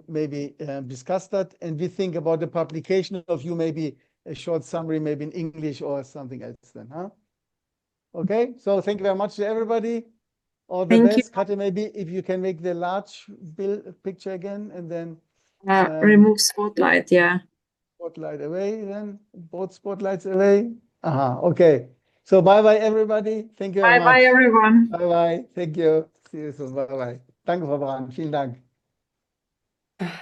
maybe discuss that. And we think about the publication of you, maybe a short summary, maybe in English or something else then, huh? Okay, so thank you very much to everybody. All the Thank you. best. Katja, maybe if you can make the large picture again, and then Remove spotlight, yeah. spotlight away, then both spotlights away. Okay. So bye-bye, everybody. Thank you very much. Bye-bye, everyone. Bye-bye. Thank you. See you soon. Bye-bye. Danke, Frau Brandt. Vielen Dank.